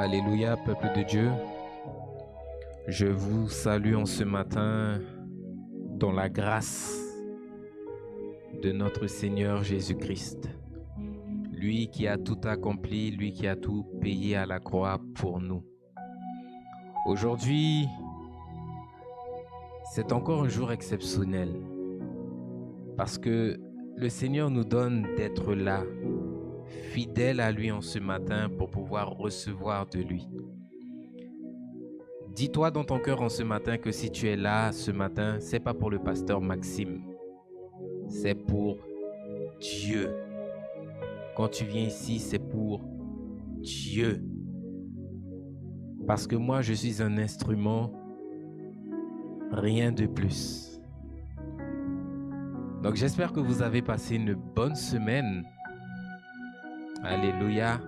Alléluia, peuple de Dieu. Je vous salue en ce matin dans la grâce de notre Seigneur Jésus-Christ. Lui qui a tout accompli, lui qui a tout payé à la croix pour nous. Aujourd'hui, c'est encore un jour exceptionnel parce que le Seigneur nous donne d'être là, fidèles à lui en ce matin pour pouvoir recevoir de lui. Dis-toi dans ton cœur en ce matin que si tu es là ce matin, c'est pas pour le pasteur Maxime, c'est pour Dieu. Quand tu viens ici, c'est pour Dieu. Parce que moi, je suis un instrument, rien de plus. Donc j'espère que vous avez passé une bonne semaine. Alléluia.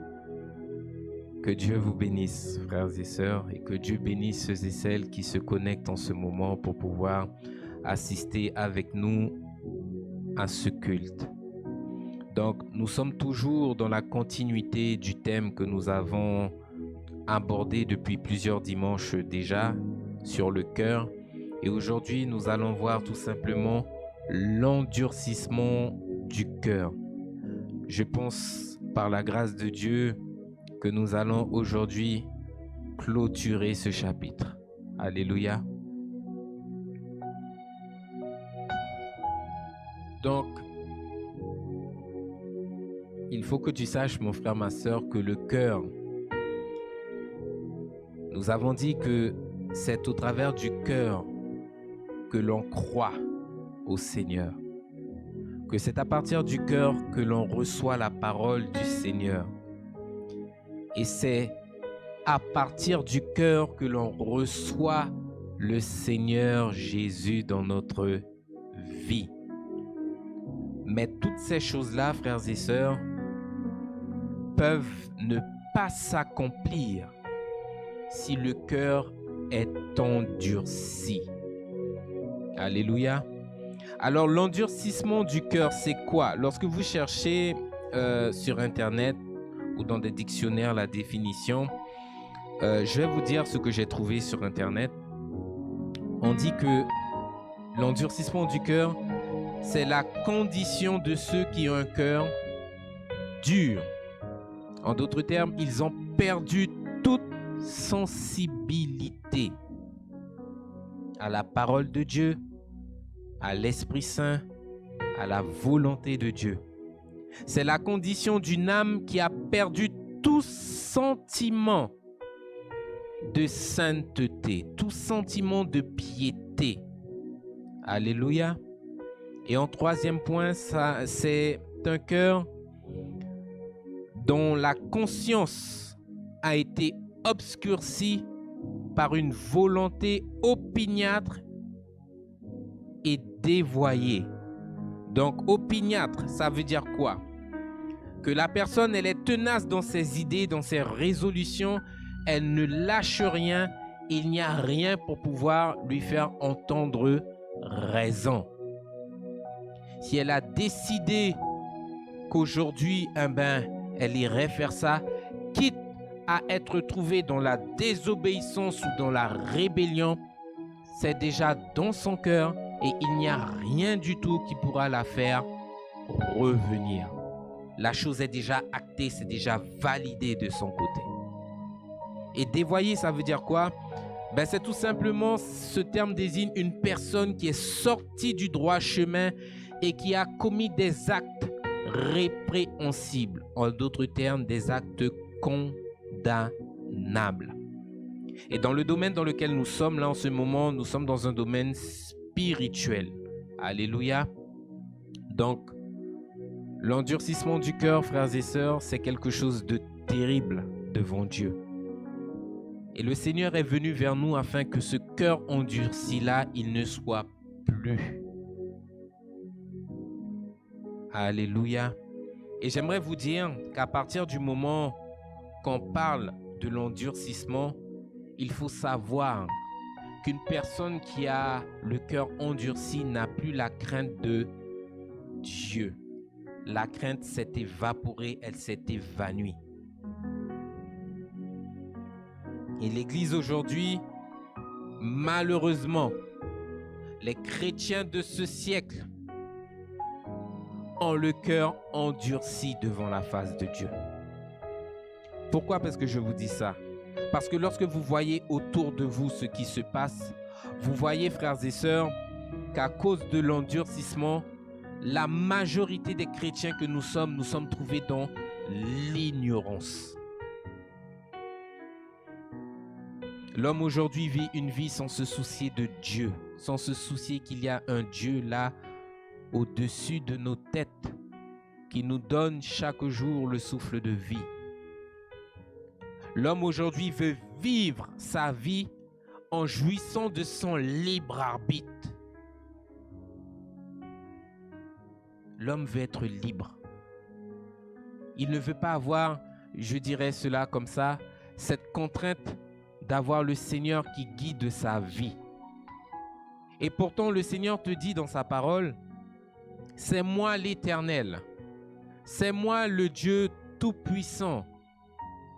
Que Dieu vous bénisse, frères et sœurs, et que Dieu bénisse ceux et celles qui se connectent en ce moment pour pouvoir assister avec nous à ce culte. Donc, nous sommes toujours dans la continuité du thème que nous avons abordé depuis plusieurs dimanches déjà sur le cœur. Et aujourd'hui, nous allons voir tout simplement l'endurcissement du cœur. Je pense, par la grâce de Dieu, que nous allons aujourd'hui clôturer ce chapitre. Alléluia. Donc, il faut que tu saches, mon frère, ma sœur, que le cœur, nous avons dit que c'est au travers du cœur que l'on croit au Seigneur, que c'est à partir du cœur que l'on reçoit la parole du Seigneur. Et c'est à partir du cœur que l'on reçoit le Seigneur Jésus dans notre vie. Mais toutes ces choses-là, frères et sœurs, peuvent ne pas s'accomplir si le cœur est endurci. Alléluia. Alors, l'endurcissement du cœur, c'est quoi? Lorsque vous cherchez sur Internet ou dans des dictionnaires la définition, je vais vous dire ce que j'ai trouvé sur Internet. On dit que l'endurcissement du cœur, c'est la condition de ceux qui ont un cœur dur. En d'autres termes, ils ont perdu toute sensibilité à la parole de Dieu, à l'Esprit Saint, à la volonté de Dieu. C'est la condition d'une âme qui a perdu tout sentiment de sainteté, tout sentiment de piété. Alléluia. Et en troisième point, c'est un cœur dont la conscience a été obscurcie par une volonté opiniâtre et dévoyée. Donc, opiniâtre, ça veut dire quoi? Que la personne, elle est tenace dans ses idées, dans ses résolutions, elle ne lâche rien, il n'y a rien pour pouvoir lui faire entendre raison. Si elle a décidé qu'aujourd'hui, elle irait faire ça, quitte à être trouvée dans la désobéissance ou dans la rébellion, c'est déjà dans son cœur et il n'y a rien du tout qui pourra la faire revenir. La chose est déjà actée, c'est déjà validé de son côté. Et dévoyer, ça veut dire quoi? C'est tout simplement, ce terme désigne une personne qui est sortie du droit chemin et qui a commis des actes répréhensibles. En d'autres termes, des actes condamnables. Et dans le domaine dans lequel nous sommes là en ce moment, nous sommes dans un domaine spirituel. Alléluia. Donc, l'endurcissement du cœur, frères et sœurs, c'est quelque chose de terrible devant Dieu. Et le Seigneur est venu vers nous afin que ce cœur endurci-là, il ne soit plus. Alléluia. Et j'aimerais vous dire qu'à partir du moment qu'on parle de l'endurcissement, il faut savoir qu'une personne qui a le cœur endurci n'a plus la crainte de Dieu. La crainte s'est évaporée, elle s'est évanouie. Et l'Église aujourd'hui, malheureusement, les chrétiens de ce siècle ont le cœur endurci devant la face de Dieu. Pourquoi? Parce que je vous dis ça. Parce que lorsque vous voyez autour de vous ce qui se passe, vous voyez, frères et sœurs, qu'à cause de l'endurcissement, la majorité des chrétiens que nous sommes trouvés dans l'ignorance. L'homme aujourd'hui vit une vie sans se soucier de Dieu, sans se soucier qu'il y a un Dieu là au-dessus de nos têtes qui nous donne chaque jour le souffle de vie. L'homme aujourd'hui veut vivre sa vie en jouissant de son libre arbitre. L'homme veut être libre. Il ne veut pas avoir, je dirais cela comme ça, cette contrainte d'avoir le Seigneur qui guide sa vie. Et pourtant, le Seigneur te dit dans sa parole, c'est moi l'Éternel, c'est moi le Dieu Tout-Puissant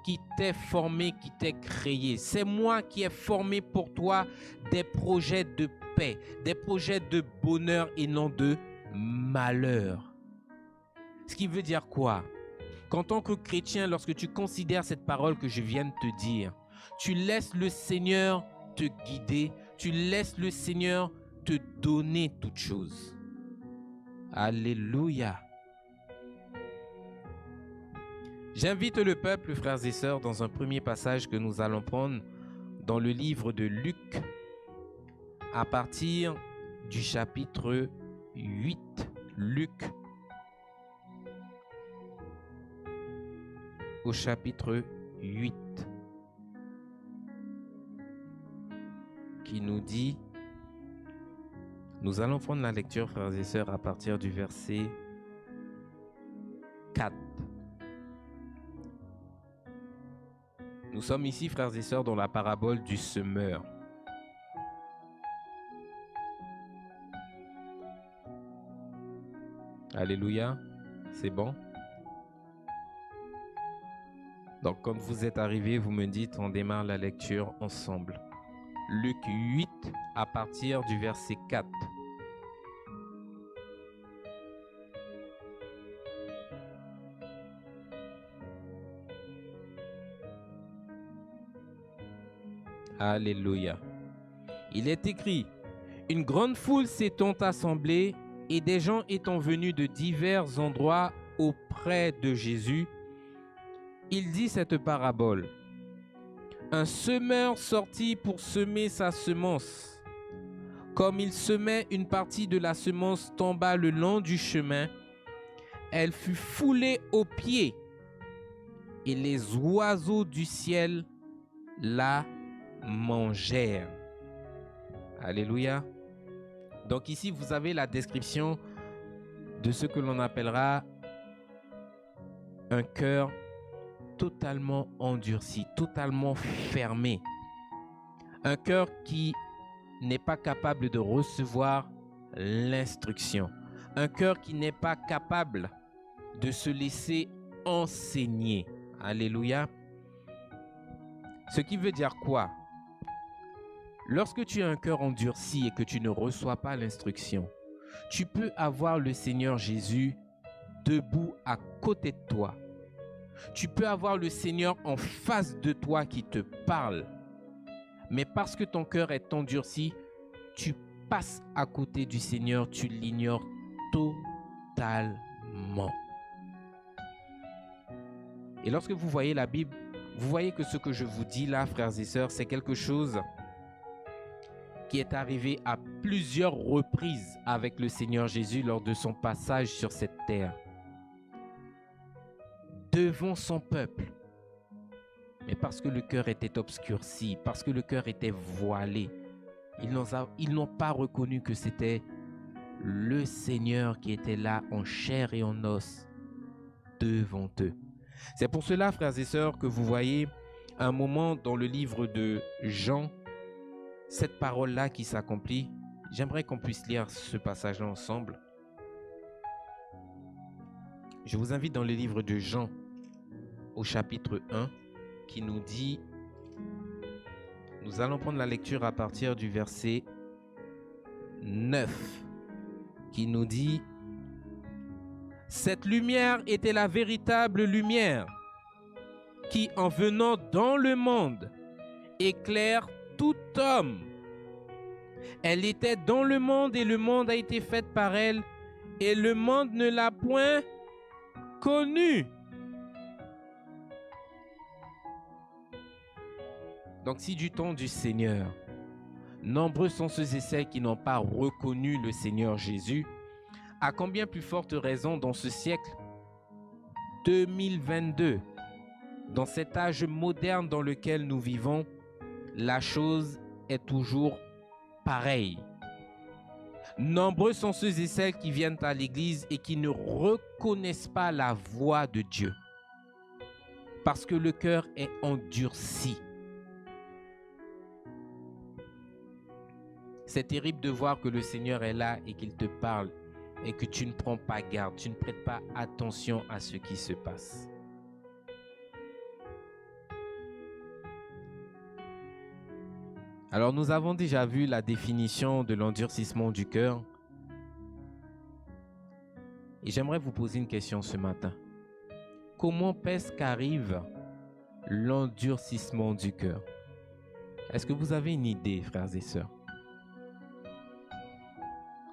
qui t'ai formé, qui t'ai créé. C'est moi qui ai formé pour toi des projets de paix, des projets de bonheur et non de malheur. Ce qui veut dire quoi? Qu'en tant que chrétien, lorsque tu considères cette parole que je viens de te dire, tu laisses le Seigneur te guider, tu laisses le Seigneur te donner toutes choses. Alléluia. J'invite le peuple, frères et sœurs, dans un premier passage que nous allons prendre dans le livre de Luc, à partir du chapitre 8. Luc, au chapitre 8, qui nous dit, nous allons prendre la lecture, frères et sœurs, à partir du verset 4. Nous sommes ici, frères et sœurs, dans la parabole du semeur. Alléluia, c'est bon? Donc, quand vous êtes arrivés, vous me dites, on démarre la lecture ensemble. Luc 8, à partir du verset 4. Alléluia. Il est écrit, une grande foule s'étant assemblée et des gens étant venus de divers endroits auprès de Jésus, il dit cette parabole. Un semeur sortit pour semer sa semence. Comme il semait, une partie de la semence tomba le long du chemin. Elle fut foulée aux pieds et les oiseaux du ciel la mangèrent. Alléluia. Donc ici, vous avez la description de ce que l'on appellera un cœur totalement endurci, totalement fermé. Un cœur qui n'est pas capable de recevoir l'instruction. Un cœur qui n'est pas capable de se laisser enseigner. Alléluia. Ce qui veut dire quoi? Lorsque tu as un cœur endurci et que tu ne reçois pas l'instruction, tu peux avoir le Seigneur Jésus debout à côté de toi. Tu peux avoir le Seigneur en face de toi qui te parle. Mais parce que ton cœur est endurci, tu passes à côté du Seigneur, tu l'ignores totalement. Et lorsque vous voyez la Bible, vous voyez que ce que je vous dis là, frères et sœurs, c'est quelque chose qui est arrivé à plusieurs reprises avec le Seigneur Jésus lors de son passage sur cette terre. Devant son peuple. Mais parce que le cœur était obscurci, parce que le cœur était voilé, ils n'ont pas reconnu que c'était le Seigneur qui était là en chair et en os devant eux. C'est pour cela, frères et sœurs, que vous voyez un moment dans le livre de Jean, cette parole-là qui s'accomplit. J'aimerais qu'on puisse lire ce passage-là ensemble. Je vous invite dans le livre de Jean, au chapitre 1, qui nous dit Nous allons prendre la lecture à partir du verset 9 qui nous dit: Cette lumière était la véritable lumière qui, en venant dans le monde, éclaire tout homme. Elle était dans le monde et le monde a été fait par elle et le monde ne l'a point connue. Donc si du temps du Seigneur, nombreux sont ceux et celles qui n'ont pas reconnu le Seigneur Jésus, à combien plus forte raison dans ce siècle 2022, dans cet âge moderne dans lequel nous vivons, la chose est toujours pareille. Nombreux sont ceux et celles qui viennent à l'église et qui ne reconnaissent pas la voix de Dieu, parce que le cœur est endurci. C'est terrible de voir que le Seigneur est là et qu'il te parle et que tu ne prends pas garde, tu ne prêtes pas attention à ce qui se passe. Alors nous avons déjà vu la définition de l'endurcissement du cœur. Et j'aimerais vous poser une question ce matin. Comment est-ce qu'arrive l'endurcissement du cœur? Est-ce que vous avez une idée, frères et sœurs?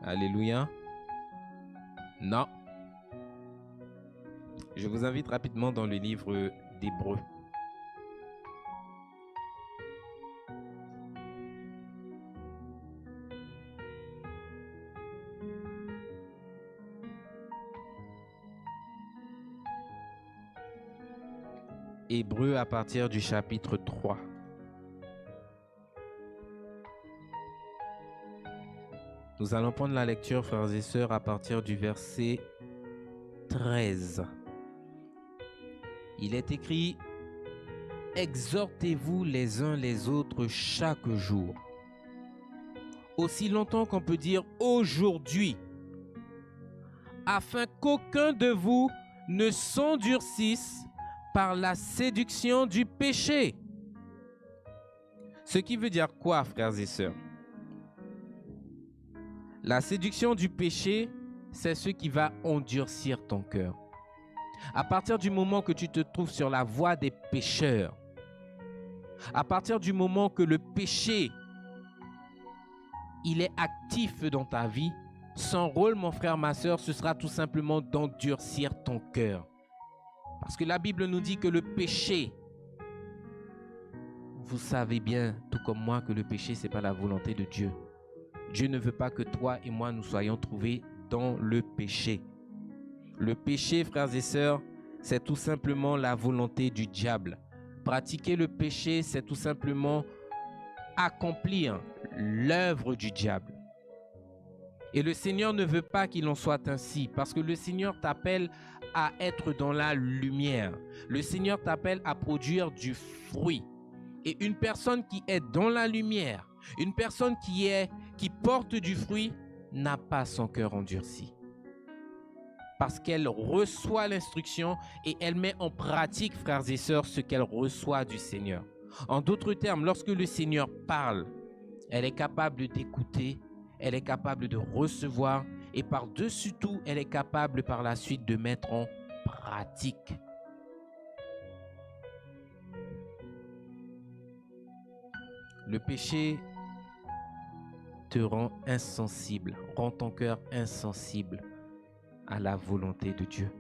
Alléluia. Non. Je vous invite rapidement dans le livre d'Hébreux. Hébreux à partir du chapitre 3. Nous allons prendre la lecture, frères et sœurs, à partir du verset 13. Il est écrit: Exhortez-vous les uns les autres chaque jour, aussi longtemps qu'on peut dire aujourd'hui, afin qu'aucun de vous ne s'endurcisse par la séduction du péché. Ce qui veut dire quoi, frères et sœurs? La séduction du péché, c'est ce qui va endurcir ton cœur. À partir du moment que tu te trouves sur la voie des pécheurs, à partir du moment que le péché, il est actif dans ta vie, son rôle, mon frère, ma sœur, ce sera tout simplement d'endurcir ton cœur. Parce que la Bible nous dit que le péché, vous savez bien, tout comme moi, que le péché, ce n'est pas la volonté de Dieu. Dieu ne veut pas que toi et moi nous soyons trouvés dans le péché. Le péché, frères et sœurs, c'est tout simplement la volonté du diable. Pratiquer le péché, c'est tout simplement accomplir l'œuvre du diable. Et le Seigneur ne veut pas qu'il en soit ainsi, parce que le Seigneur t'appelle à être dans la lumière. Le Seigneur t'appelle à produire du fruit. Et une personne qui est dans la lumière, une personne qui porte du fruit, n'a pas son cœur endurci. Parce qu'elle reçoit l'instruction et elle met en pratique, frères et sœurs, ce qu'elle reçoit du Seigneur. En d'autres termes, lorsque le Seigneur parle, elle est capable d'écouter, elle est capable de recevoir et par-dessus tout, elle est capable par la suite de mettre en pratique. Le péché te rend insensible, rend ton cœur insensible à la volonté de Dieu.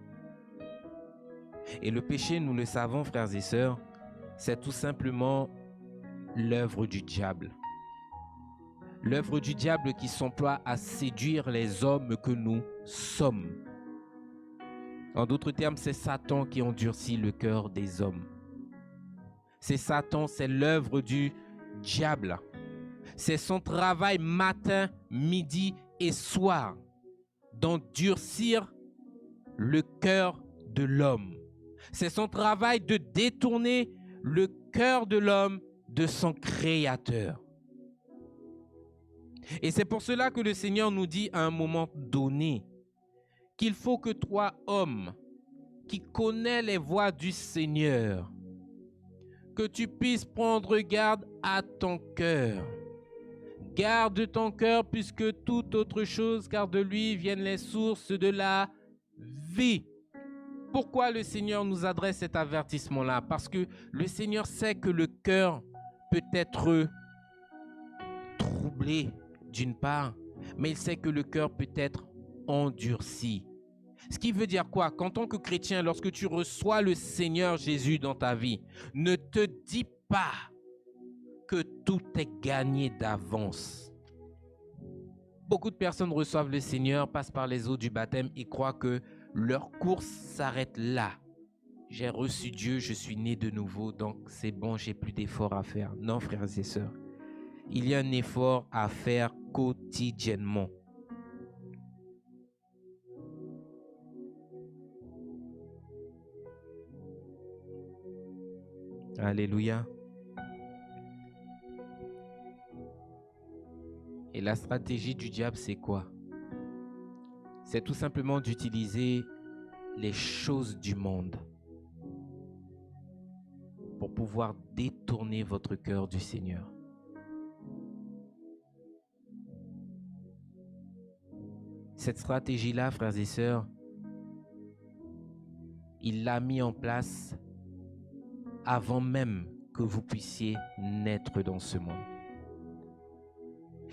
Et le péché, nous le savons, frères et sœurs, c'est tout simplement l'œuvre du diable. L'œuvre du diable qui s'emploie à séduire les hommes que nous sommes. En d'autres termes, c'est Satan qui endurcit le cœur des hommes. C'est Satan, c'est l'œuvre du diable. C'est son travail matin, midi et soir d'endurcir le cœur de l'homme. C'est son travail de détourner le cœur de l'homme de son Créateur. Et c'est pour cela que le Seigneur nous dit à un moment donné qu'il faut que toi, homme, qui connais les voies du Seigneur, que tu puisses prendre garde à ton cœur. Garde ton cœur puisque toute autre chose, car de lui viennent les sources de la vie. Pourquoi le Seigneur nous adresse cet avertissement-là? Parce que le Seigneur sait que le cœur peut être troublé d'une part, mais il sait que le cœur peut être endurci. Ce qui veut dire quoi? Qu'en tant que chrétien, lorsque tu reçois le Seigneur Jésus dans ta vie, ne te dis pas que tout est gagné d'avance. Beaucoup de personnes reçoivent le Seigneur, passent par les eaux du baptême et croient que leur course s'arrête là. J'ai reçu Dieu, je suis né de nouveau, donc c'est bon, j'ai plus d'efforts à faire. Non, frères et sœurs, il y a un effort à faire quotidiennement. Alléluia. Et la stratégie du diable, c'est quoi? C'est tout simplement d'utiliser les choses du monde pour pouvoir détourner votre cœur du Seigneur. Cette stratégie-là, frères et sœurs, il l'a mis en place avant même que vous puissiez naître dans ce monde.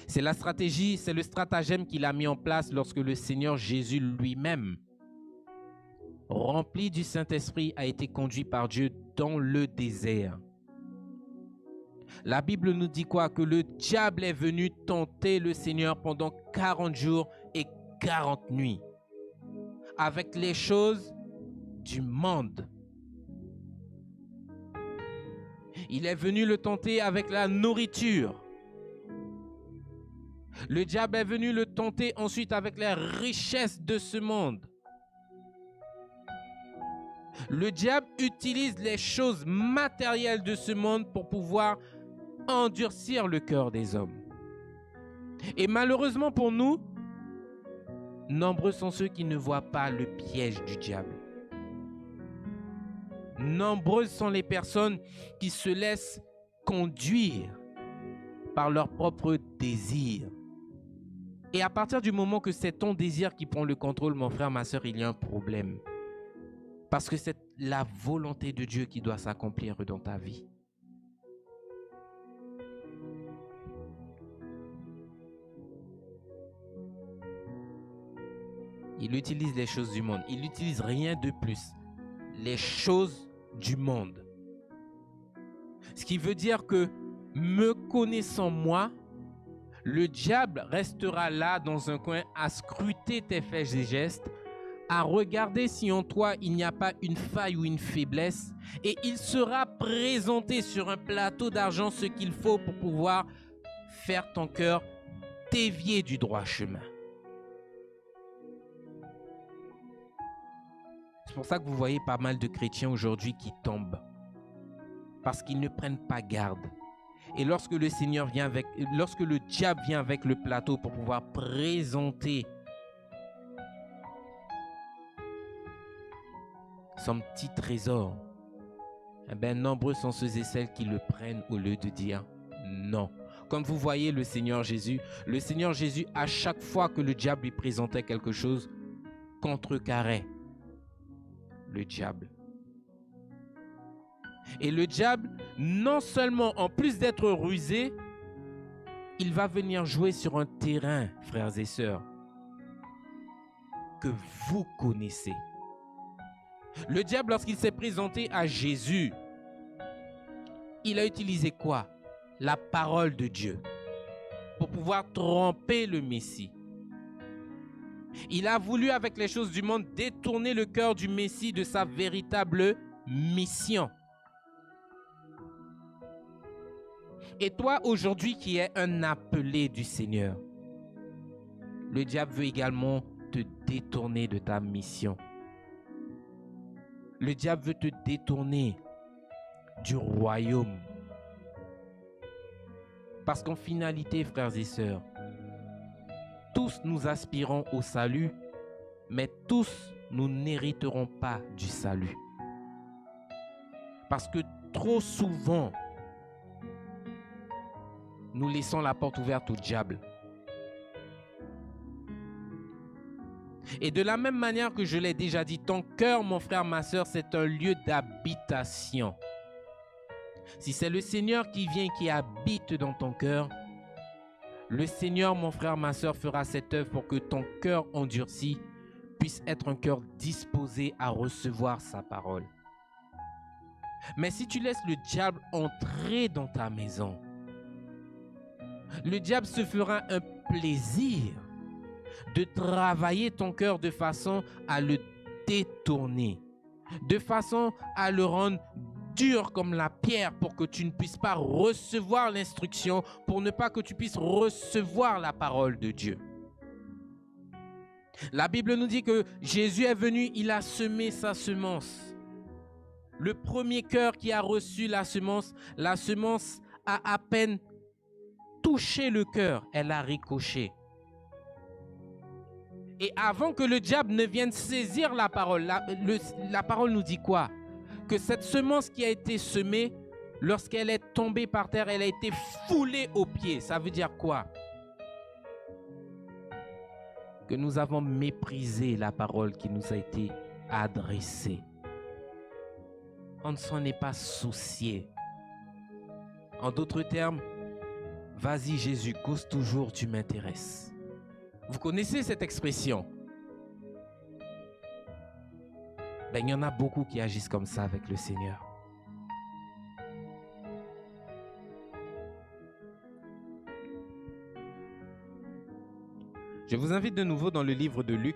C'est la stratégie, c'est le stratagème qu'il a mis en place lorsque le Seigneur Jésus lui-même, rempli du Saint-Esprit, a été conduit par Dieu dans le désert. La Bible nous dit quoi? Que le diable est venu tenter le Seigneur pendant 40 jours et 40 nuits avec les choses du monde. Il est venu le tenter avec la nourriture. Le diable est venu le tenter ensuite avec les richesses de ce monde. Le diable utilise les choses matérielles de ce monde pour pouvoir endurcir le cœur des hommes. Et malheureusement pour nous, nombreux sont ceux qui ne voient pas le piège du diable. Nombreuses sont les personnes qui se laissent conduire par leurs propres désirs. Et à partir du moment que c'est ton désir qui prend le contrôle, mon frère, ma soeur, il y a un problème. Parce que c'est la volonté de Dieu qui doit s'accomplir dans ta vie. Il utilise les choses du monde. Il n'utilise rien de plus. Les choses du monde. Ce qui veut dire que, me connaissant moi, le diable restera là dans un coin à scruter tes faits et gestes, à regarder si en toi il n'y a pas une faille ou une faiblesse, et il sera présenté sur un plateau d'argent ce qu'il faut pour pouvoir faire ton cœur dévier du droit chemin. C'est pour ça que vous voyez pas mal de chrétiens aujourd'hui qui tombent, parce qu'ils ne prennent pas garde. Et lorsque le diable vient avec le plateau pour pouvoir présenter son petit trésor, eh bien, nombreux sont ceux et celles qui le prennent au lieu de dire non. Comme vous voyez le Seigneur Jésus, à chaque fois que le diable lui présentait quelque chose, contrecarrait le diable. Et le diable, non seulement en plus d'être rusé, il va venir jouer sur un terrain, frères et sœurs, que vous connaissez. Le diable, lorsqu'il s'est présenté à Jésus, il a utilisé quoi? La parole de Dieu pour pouvoir tromper le Messie. Il a voulu, avec les choses du monde, détourner le cœur du Messie de sa véritable mission. Et toi, aujourd'hui, qui es un appelé du Seigneur, le diable veut également te détourner de ta mission. Le diable veut te détourner du royaume. Parce qu'en finalité, frères et sœurs, tous nous aspirons au salut, mais tous nous n'hériterons pas du salut. Parce que trop souvent, nous laissons la porte ouverte au diable. Et de la même manière que je l'ai déjà dit, ton cœur, mon frère, ma soeur, c'est un lieu d'habitation. Si c'est le Seigneur qui vient, qui habite dans ton cœur, le Seigneur, mon frère, ma soeur, fera cette œuvre pour que ton cœur endurci puisse être un cœur disposé à recevoir sa parole. Mais si tu laisses le diable entrer dans ta maison, le diable se fera un plaisir de travailler ton cœur de façon à le détourner, de façon à le rendre dur comme la pierre pour que tu ne puisses pas recevoir l'instruction, pour ne pas que tu puisses recevoir la parole de Dieu. La Bible nous dit que Jésus est venu, il a semé sa semence. Le premier cœur qui a reçu la semence a à peine touché le cœur, elle a ricoché. Et avant que le diable ne vienne saisir la parole, la parole nous dit quoi? Que cette semence qui a été semée, lorsqu'elle est tombée par terre, elle a été foulée aux pieds. Ça veut dire quoi? Que nous avons méprisé la parole qui nous a été adressée. On ne s'en est pas soucié. En d'autres termes, vas-y Jésus, cause toujours, tu m'intéresses. Vous connaissez cette expression? Ben, il y en a beaucoup qui agissent comme ça avec le Seigneur. Je vous invite de nouveau dans le livre de Luc.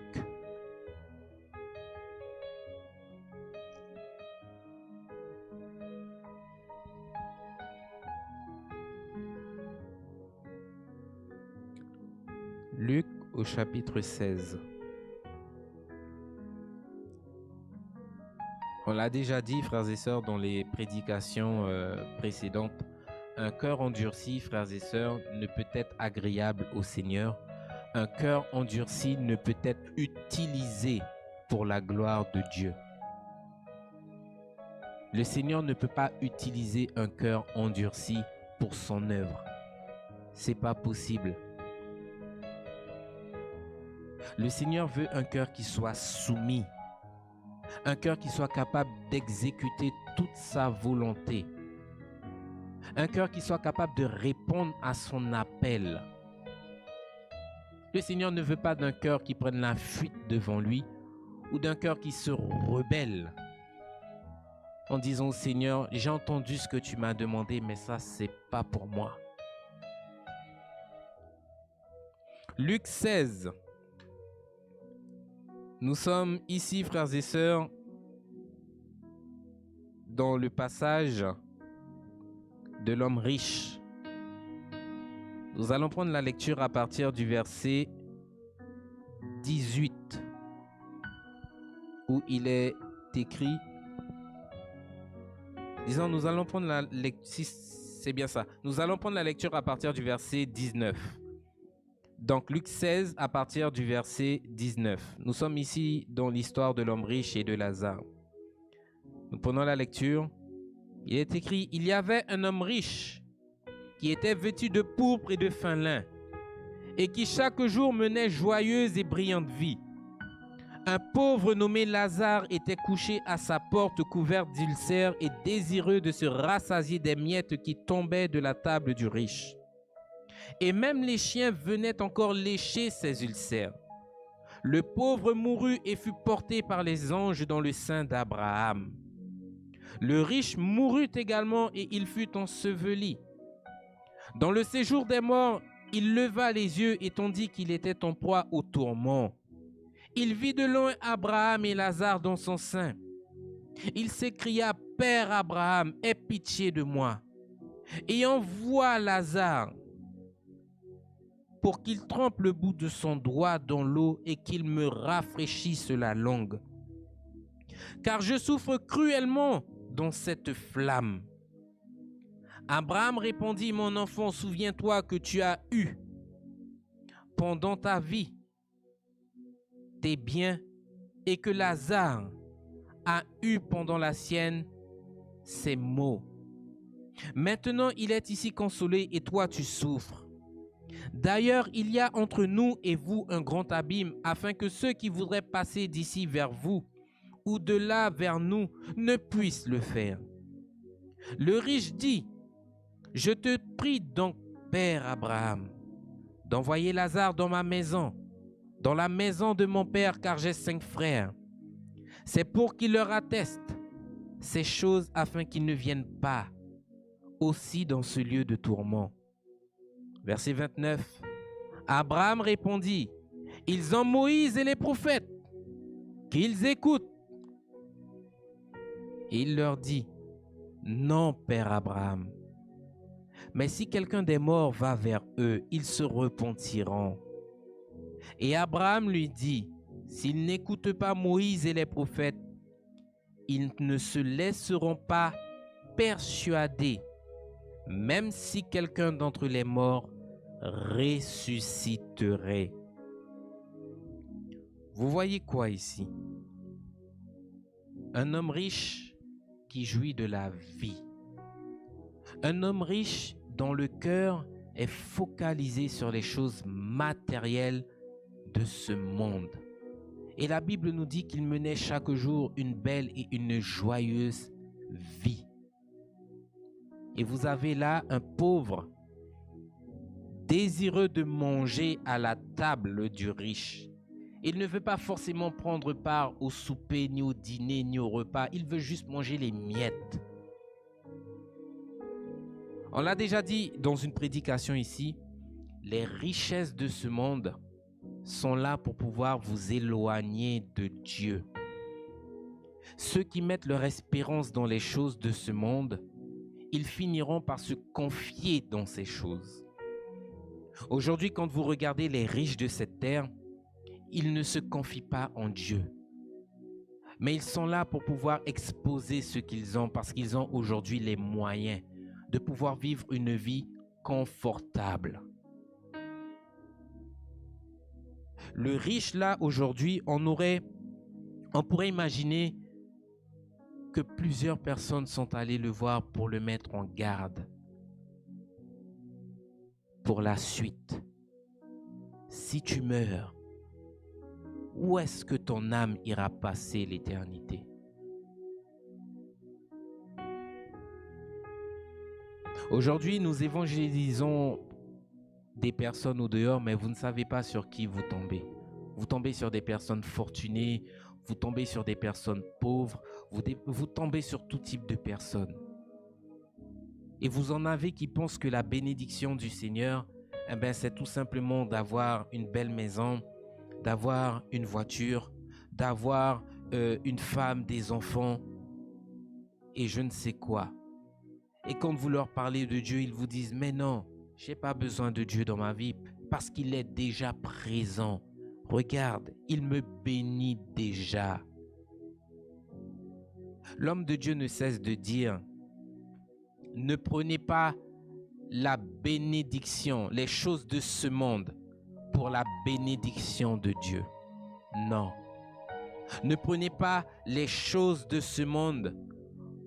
Luc au chapitre 16. On l'a déjà dit, frères et sœurs, dans les prédications précédentes, un cœur endurci, frères et sœurs, ne peut être agréable au Seigneur. Un cœur endurci ne peut être utilisé pour la gloire de Dieu. Le Seigneur ne peut pas utiliser un cœur endurci pour son œuvre. C'est pas possible. Le Seigneur veut un cœur qui soit soumis, un cœur qui soit capable d'exécuter toute sa volonté, un cœur qui soit capable de répondre à son appel. Le Seigneur ne veut pas d'un cœur qui prenne la fuite devant lui ou d'un cœur qui se rebelle en disant au Seigneur, j'ai entendu ce que tu m'as demandé, mais ça, c'est pas pour moi. Luc 16. Nous sommes ici, frères et sœurs, dans le passage de l'homme riche. Nous allons prendre la lecture à partir du verset 18, où il est écrit, disons, nous allons prendre la lecture, c'est bien ça, nous allons prendre la lecture à partir du verset 19. Donc Luc 16 à partir du verset 19. Nous sommes ici dans l'histoire de l'homme riche et de Lazare. Nous prenons la lecture. Il est écrit, il y avait un homme riche qui était vêtu de pourpre et de fin lin et qui chaque jour menait joyeuse et brillante vie. Un pauvre nommé Lazare était couché à sa porte couvert d'ulcères et désireux de se rassasier des miettes qui tombaient de la table du riche. Et même les chiens venaient encore lécher ses ulcères. Le pauvre mourut et fut porté par les anges dans le sein d'Abraham. Le riche mourut également et il fut enseveli. Dans le séjour des morts, il leva les yeux et tandis qu'il était en proie au tourment, il vit de loin Abraham et Lazare dans son sein. Il s'écria, « Père Abraham, aie pitié de moi et envoie Lazare pour qu'il trempe le bout de son doigt dans l'eau et qu'il me rafraîchisse la langue. Car je souffre cruellement dans cette flamme. » Abraham répondit, « Mon enfant, souviens-toi que tu as eu pendant ta vie tes biens et que Lazare a eu pendant la sienne ces mots. Maintenant, il est ici consolé et toi tu souffres. D'ailleurs, il y a entre nous et vous un grand abîme, afin que ceux qui voudraient passer d'ici vers vous ou de là vers nous ne puissent le faire. Le riche dit, je te prie donc, Père Abraham, d'envoyer Lazare dans ma maison, dans la maison de mon père, car j'ai 5 frères. C'est pour qu'il leur atteste ces choses afin qu'ils ne viennent pas aussi dans ce lieu de tourment. Verset 29. Abraham répondit, ils ont Moïse et les prophètes, qu'ils écoutent. Et il leur dit, non, Père Abraham, mais si quelqu'un des morts va vers eux, ils se repentiront. Et Abraham lui dit, s'ils n'écoutent pas Moïse et les prophètes, ils ne se laisseront pas persuader, même si quelqu'un d'entre les morts ressusciterait. Vous voyez quoi ici? Un homme riche qui jouit de la vie. Un homme riche dont le cœur est focalisé sur les choses matérielles de ce monde. Et la Bible nous dit qu'il menait chaque jour une belle et une joyeuse vie. Et vous avez là un pauvre désireux de manger à la table du riche. Il ne veut pas forcément prendre part au souper, ni au dîner, ni au repas. Il veut juste manger les miettes. On l'a déjà dit dans une prédication ici, les richesses de ce monde sont là pour pouvoir vous éloigner de Dieu. Ceux qui mettent leur espérance dans les choses de ce monde, ils finiront par se confier dans ces choses. Aujourd'hui, quand vous regardez les riches de cette terre, ils ne se confient pas en Dieu. Mais ils sont là pour pouvoir exposer ce qu'ils ont parce qu'ils ont aujourd'hui les moyens de pouvoir vivre une vie confortable. Le riche là aujourd'hui, on pourrait imaginer que plusieurs personnes sont allées le voir pour le mettre en garde pour la suite. Si tu meurs, où est-ce que ton âme ira passer l'éternité? Aujourd'hui, nous évangélisons des personnes au dehors, mais vous ne savez pas sur qui vous tombez. Vous tombez sur des personnes fortunées, vous tombez sur des personnes pauvres, vous tombez sur tout type de personnes. Et vous en avez qui pensent que la bénédiction du Seigneur, c'est tout simplement d'avoir une belle maison, d'avoir une voiture, d'avoir une femme, des enfants et je ne sais quoi. Et quand vous leur parlez de Dieu, ils vous disent, mais non, je n'ai pas besoin de Dieu dans ma vie parce qu'il est déjà présent. Regarde, il me bénit déjà. L'homme de Dieu ne cesse de dire, ne prenez pas la bénédiction, les choses de ce monde pour la bénédiction de Dieu. Non. Ne prenez pas les choses de ce monde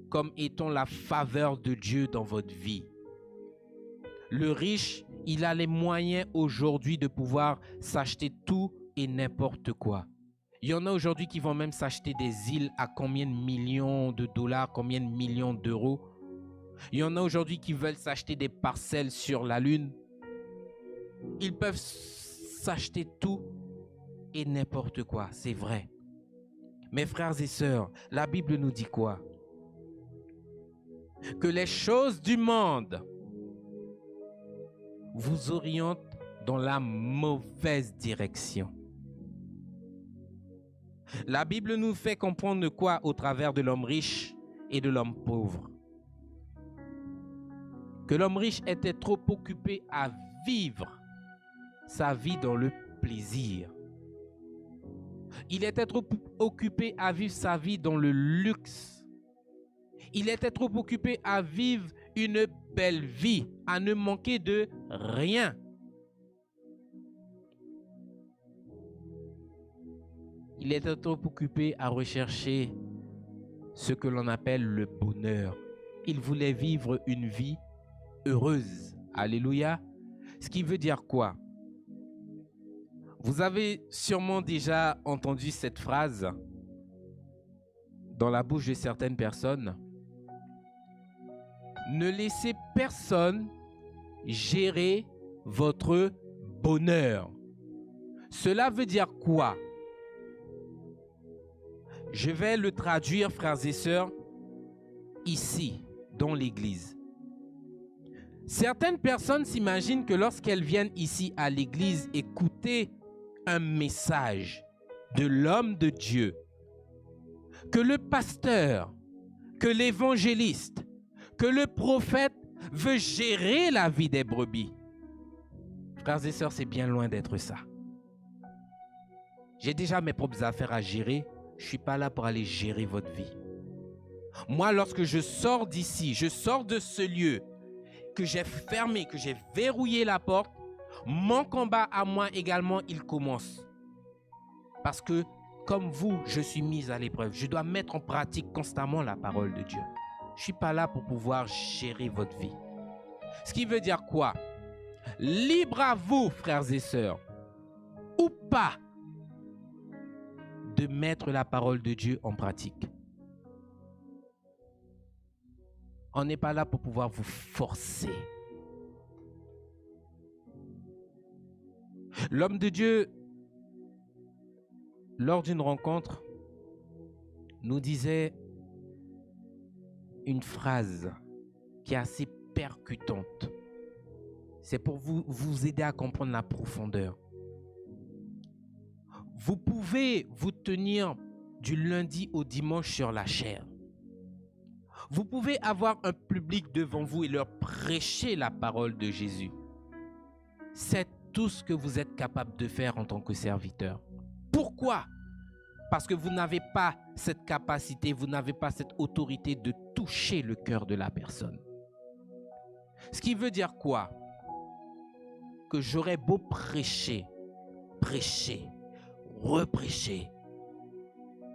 comme étant la faveur de Dieu dans votre vie. Le riche, il a les moyens aujourd'hui de pouvoir s'acheter tout et n'importe quoi. Il y en a aujourd'hui qui vont même s'acheter des îles à combien de millions de dollars, combien de millions d'euros. Il y en a aujourd'hui qui veulent s'acheter des parcelles sur la Lune. Ils peuvent s'acheter tout et n'importe quoi, c'est vrai. Mes frères et sœurs, la Bible nous dit quoi? Que les choses du monde vous orientent dans la mauvaise direction. La Bible nous fait comprendre quoi au travers de l'homme riche et de l'homme pauvre? Que l'homme riche était trop occupé à vivre sa vie dans le plaisir. Il était trop occupé à vivre sa vie dans le luxe. Il était trop occupé à vivre une belle vie, à ne manquer de rien. Il était trop occupé à rechercher ce que l'on appelle le bonheur, il voulait vivre une vie heureuse. Alléluia. Ce qui veut dire quoi? Vous avez sûrement déjà entendu cette phrase dans la bouche de certaines personnes. Ne laissez personne gérer votre bonheur. Cela veut dire quoi? Je vais le traduire, frères et sœurs, ici, dans l'église. Certaines personnes s'imaginent que lorsqu'elles viennent ici à l'église écouter un message de l'homme de Dieu, que le pasteur, que l'évangéliste, que le prophète veut gérer la vie des brebis. Frères et sœurs, c'est bien loin d'être ça. J'ai déjà mes propres affaires à gérer. Je ne suis pas là pour aller gérer votre vie. Moi, lorsque je sors d'ici, je sors de ce lieu, que j'ai fermé, que j'ai verrouillé la porte, mon combat à moi également, il commence. Parce que, comme vous, je suis mise à l'épreuve. Je dois mettre en pratique constamment la parole de Dieu. Je ne suis pas là pour pouvoir gérer votre vie. Ce qui veut dire quoi? Libre à vous, frères et sœurs, ou pas, de mettre la parole de Dieu en pratique. On n'est pas là pour pouvoir vous forcer. L'homme de Dieu, lors d'une rencontre, nous disait une phrase qui est assez percutante. C'est pour vous aider à comprendre la profondeur. Vous pouvez vous tenir du lundi au dimanche sur la chair. Vous pouvez avoir un public devant vous et leur prêcher la parole de Jésus. C'est tout ce que vous êtes capable de faire en tant que serviteur. Pourquoi? Parce que vous n'avez pas cette capacité, vous n'avez pas cette autorité de toucher le cœur de la personne. Ce qui veut dire quoi? Que j'aurais beau prêcher, reprêcher.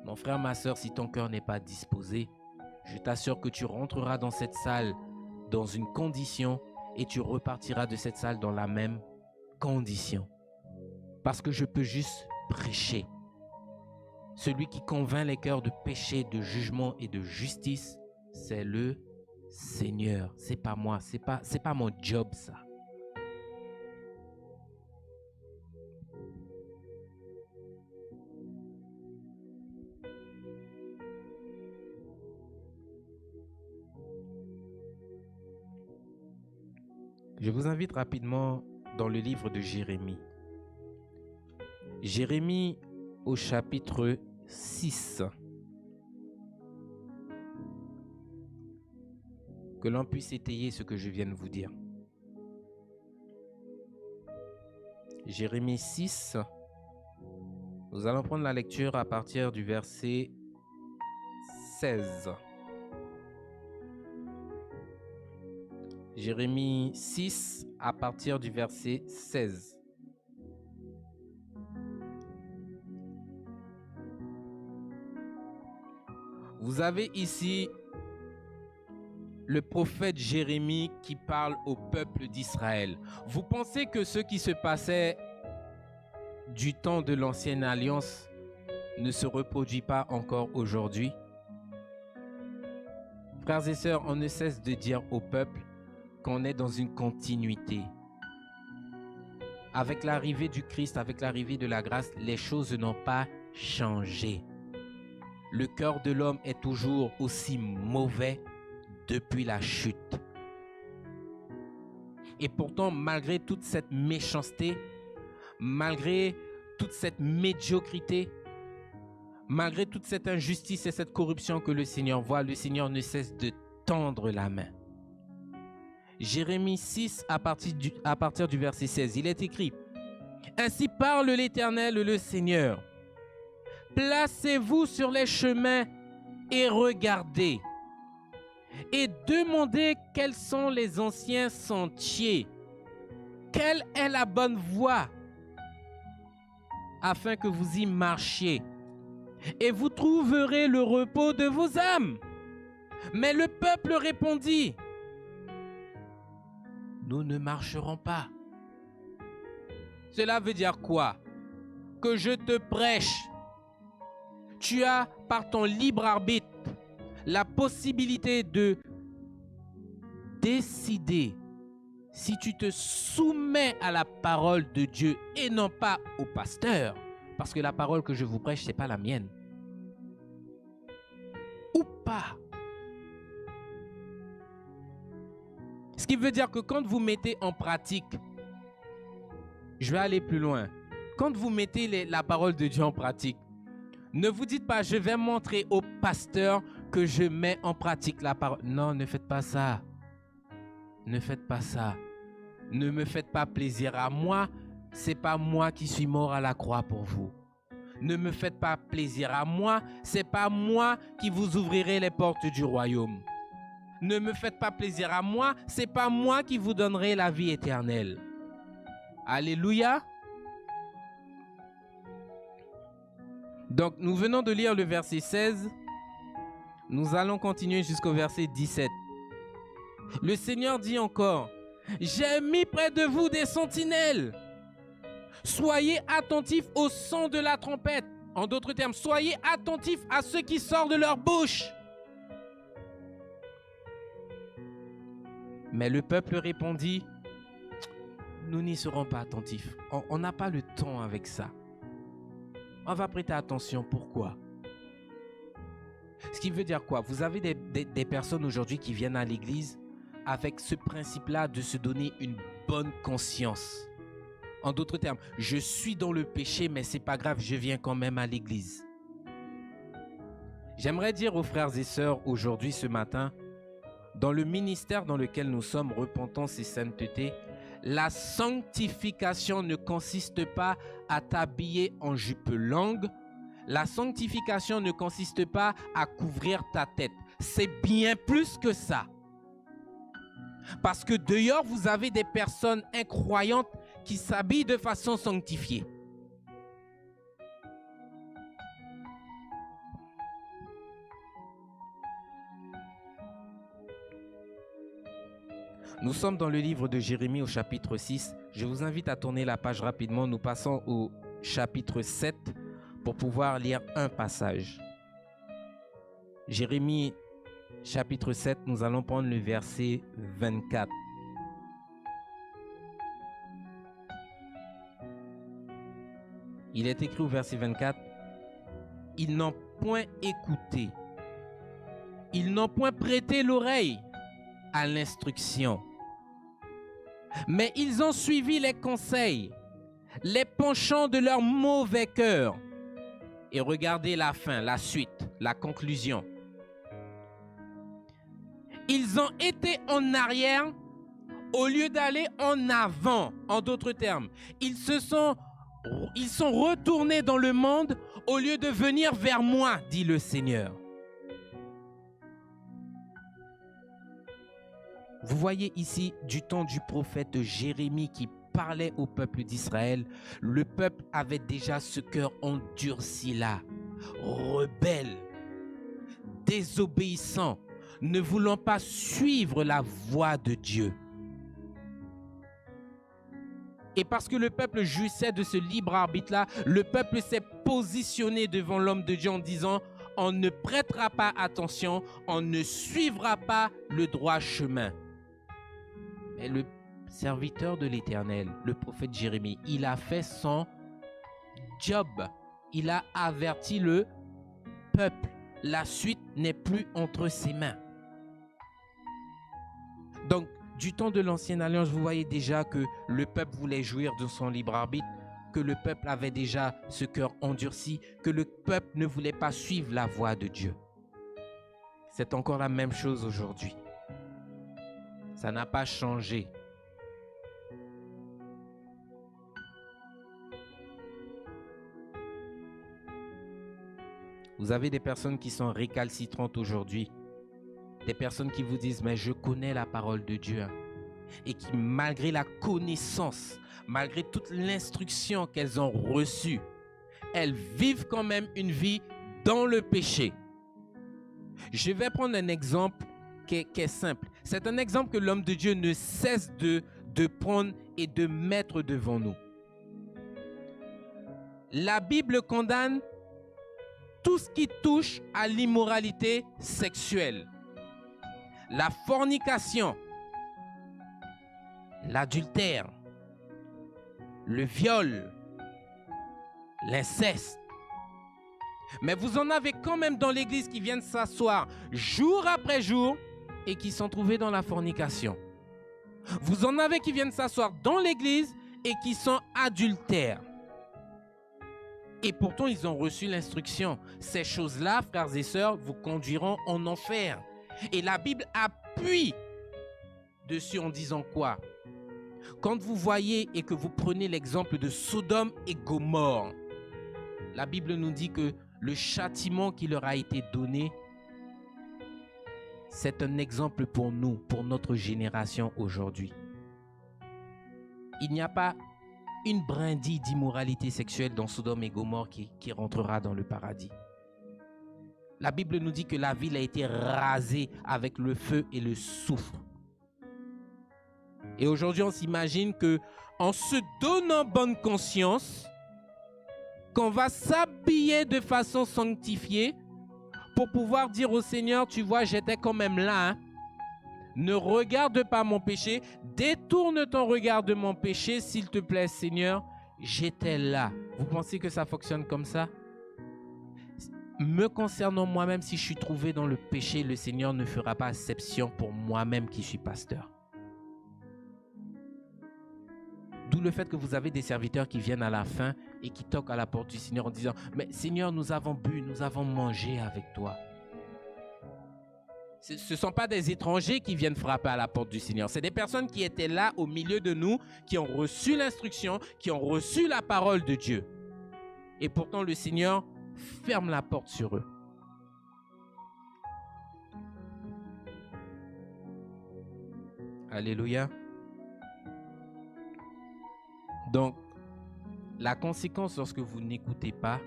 Mon frère, ma soeur, si ton cœur n'est pas disposé, je t'assure que tu rentreras dans cette salle dans une condition et tu repartiras de cette salle dans la même condition. Parce que je peux juste prêcher. Celui qui convainc les cœurs de péché, de jugement et de justice, c'est le Seigneur. C'est pas moi, c'est pas mon job ça. Je vous invite rapidement dans le livre de Jérémie. Jérémie au chapitre 6. Que l'on puisse étayer ce que je viens de vous dire. Jérémie 6. Nous allons prendre la lecture à partir du verset 16. Jérémie 6 à partir du verset 16. Vous avez ici le prophète Jérémie qui parle au peuple d'Israël. Vous pensez que ce qui se passait du temps de l'ancienne alliance ne se reproduit pas encore aujourd'hui? Frères et sœurs, on ne cesse de dire au peuple qu'on est dans une continuité. Avec l'arrivée du Christ, avec l'arrivée de la grâce, les choses n'ont pas changé. Le cœur de l'homme est toujours aussi mauvais depuis la chute. Et pourtant, malgré toute cette méchanceté, malgré toute cette médiocrité, malgré toute cette injustice et cette corruption que le Seigneur voit, le Seigneur ne cesse de tendre la main. Jérémie 6 à partir du verset 16, il est écrit: Ainsi parle l'Éternel, le Seigneur. Placez-vous sur les chemins et regardez, et demandez quels sont les anciens sentiers, quelle est la bonne voie, afin que vous y marchiez, et vous trouverez le repos de vos âmes. Mais le peuple répondit, nous ne marcherons pas. Cela veut dire quoi? Que je te prêche. Tu as, par ton libre arbitre, la possibilité de décider si tu te soumets à la parole de Dieu et non pas au pasteur. Parce que la parole que je vous prêche, ce n'est pas la mienne. Ou pas. Ce qui veut dire que quand vous mettez en pratique, je vais aller plus loin. Quand vous mettez la parole de Dieu en pratique, ne vous dites pas, je vais montrer au pasteur que je mets en pratique la parole. Non, ne faites pas ça. Ne faites pas ça. Ne me faites pas plaisir à moi. C'est pas moi qui suis mort à la croix pour vous. Ne me faites pas plaisir à moi. C'est pas moi qui vous ouvrirai les portes du royaume. Ne me faites pas plaisir à moi. C'est pas moi qui vous donnerai la vie éternelle. Alléluia. Donc, nous venons de lire le verset 16. Nous allons continuer jusqu'au verset 17. Le Seigneur dit encore, « J'ai mis près de vous des sentinelles. Soyez attentifs au son de la trompette. » En d'autres termes, soyez attentifs à ce qui sort de leur bouche. Mais le peuple répondit, « Nous n'y serons pas attentifs. On n'a pas le temps avec ça. On va prêter attention. Pourquoi? » Ce qui veut dire quoi? Vous avez des personnes aujourd'hui qui viennent à l'église avec ce principe-là de se donner une bonne conscience. En d'autres termes, je suis dans le péché, mais c'est pas grave, je viens quand même à l'église. J'aimerais dire aux frères et sœurs aujourd'hui, ce matin, dans le ministère dans lequel nous sommes, repentance et sainteté, la sanctification ne consiste pas à t'habiller en jupe longue. La sanctification ne consiste pas à couvrir ta tête. C'est bien plus que ça. Parce que dehors, vous avez des personnes incroyantes qui s'habillent de façon sanctifiée. Nous sommes dans le livre de Jérémie au chapitre 6. Je vous invite à tourner la page rapidement. Nous passons au chapitre 7 pour pouvoir lire un passage. Jérémie chapitre 7, nous allons prendre le verset 24. Il est écrit au verset 24, « Ils n'ont point écouté, ils n'ont point prêté l'oreille à l'instruction, mais ils ont suivi les conseils, les penchants de leur mauvais cœur. » Et regardez la fin, la suite, la conclusion. Ils ont été en arrière au lieu d'aller en avant. En d'autres termes, ils sont retournés dans le monde au lieu de venir vers moi, dit le Seigneur. Vous voyez ici du temps du prophète Jérémie qui parlait au peuple d'Israël. Le peuple avait déjà ce cœur endurci là, rebelle, désobéissant, ne voulant pas suivre la voie de Dieu. Et parce que le peuple jouissait de ce libre arbitre-là, le peuple s'est positionné devant l'homme de Dieu en disant, on ne prêtera pas attention, on ne suivra pas le droit chemin. Mais le serviteur de l'Éternel, le prophète Jérémie, il a fait son job. Il a averti le peuple. La suite n'est plus entre ses mains. Donc, du temps de l'Ancienne Alliance, vous voyez déjà que le peuple voulait jouir de son libre arbitre, que le peuple avait déjà ce cœur endurci, que le peuple ne voulait pas suivre la voie de Dieu. C'est encore la même chose aujourd'hui. Ça n'a pas changé. Vous avez des personnes qui sont récalcitrantes aujourd'hui. Des personnes qui vous disent, mais je connais la parole de Dieu. Et qui, malgré la connaissance, malgré toute l'instruction qu'elles ont reçue, elles vivent quand même une vie dans le péché. Je vais prendre un exemple qui est simple. C'est un exemple que l'homme de Dieu ne cesse de prendre et de mettre devant nous. La Bible condamne tout ce qui touche à l'immoralité sexuelle, la fornication, l'adultère, le viol, l'inceste. Mais vous en avez quand même dans l'église qui viennent s'asseoir jour après jour et qui sont trouvés dans la fornication. Vous en avez qui viennent s'asseoir dans l'église et qui sont adultères. Et pourtant, ils ont reçu l'instruction. Ces choses-là, frères et sœurs, vous conduiront en enfer. Et la Bible appuie dessus en disant quoi? Quand vous voyez et que vous prenez l'exemple de Sodome et Gomorrhe, la Bible nous dit que le châtiment qui leur a été donné, c'est un exemple pour nous, pour notre génération aujourd'hui. Il n'y a pas une brindille d'immoralité sexuelle dans Sodome et Gomorrhe qui rentrera dans le paradis. La Bible nous dit que la ville a été rasée avec le feu et le soufre. Et aujourd'hui, on s'imagine que en se donnant bonne conscience, qu'on va s'habiller de façon sanctifiée pour pouvoir dire au Seigneur, tu vois, j'étais quand même là. Hein. Ne regarde pas mon péché, détourne ton regard de mon péché, s'il te plaît, Seigneur, j'étais là. Vous pensez que ça fonctionne comme ça? Me concernant moi-même, si je suis trouvé dans le péché, le Seigneur ne fera pas exception pour moi-même qui suis pasteur. D'où le fait que vous avez des serviteurs qui viennent à la fin et qui toquent à la porte du Seigneur en disant « Mais Seigneur, nous avons bu, nous avons mangé avec toi. » Ce ne sont pas des étrangers qui viennent frapper à la porte du Seigneur. C'est des personnes qui étaient là au milieu de nous, qui ont reçu l'instruction, qui ont reçu la parole de Dieu. Et pourtant, le Seigneur ferme la porte sur eux. Alléluia. Donc, la conséquence lorsque vous n'écoutez pas,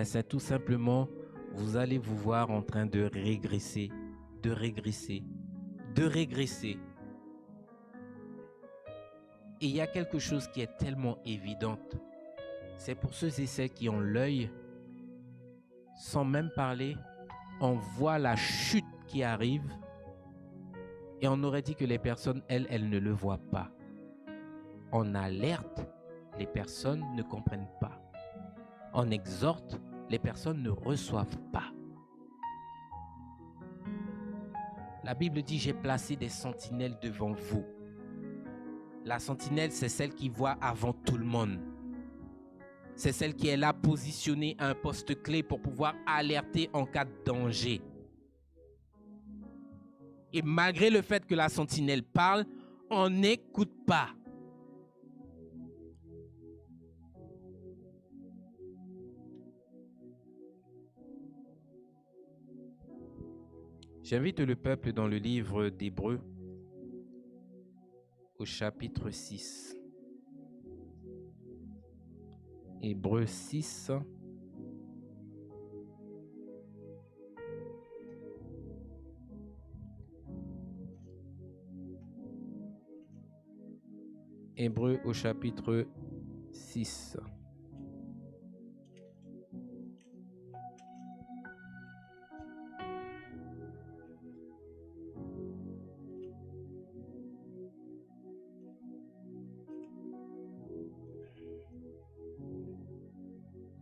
c'est tout simplement, vous allez vous voir en train de régresser, de régresser, de régresser. Et il y a quelque chose qui est tellement évidente. C'est pour ceux et celles qui ont l'œil, sans même parler, on voit la chute qui arrive et on aurait dit que les personnes, elles ne le voient pas. On alerte, les personnes ne comprennent pas. On exhorte, les personnes ne reçoivent pas. La Bible dit, j'ai placé des sentinelles devant vous. La sentinelle, c'est celle qui voit avant tout le monde. C'est celle qui est là positionnée à un poste clé pour pouvoir alerter en cas de danger. Et malgré le fait que la sentinelle parle, on n'écoute pas. J'invite le peuple dans le livre d'Hébreux au chapitre 6. Hébreux 6. Hébreux au chapitre 6.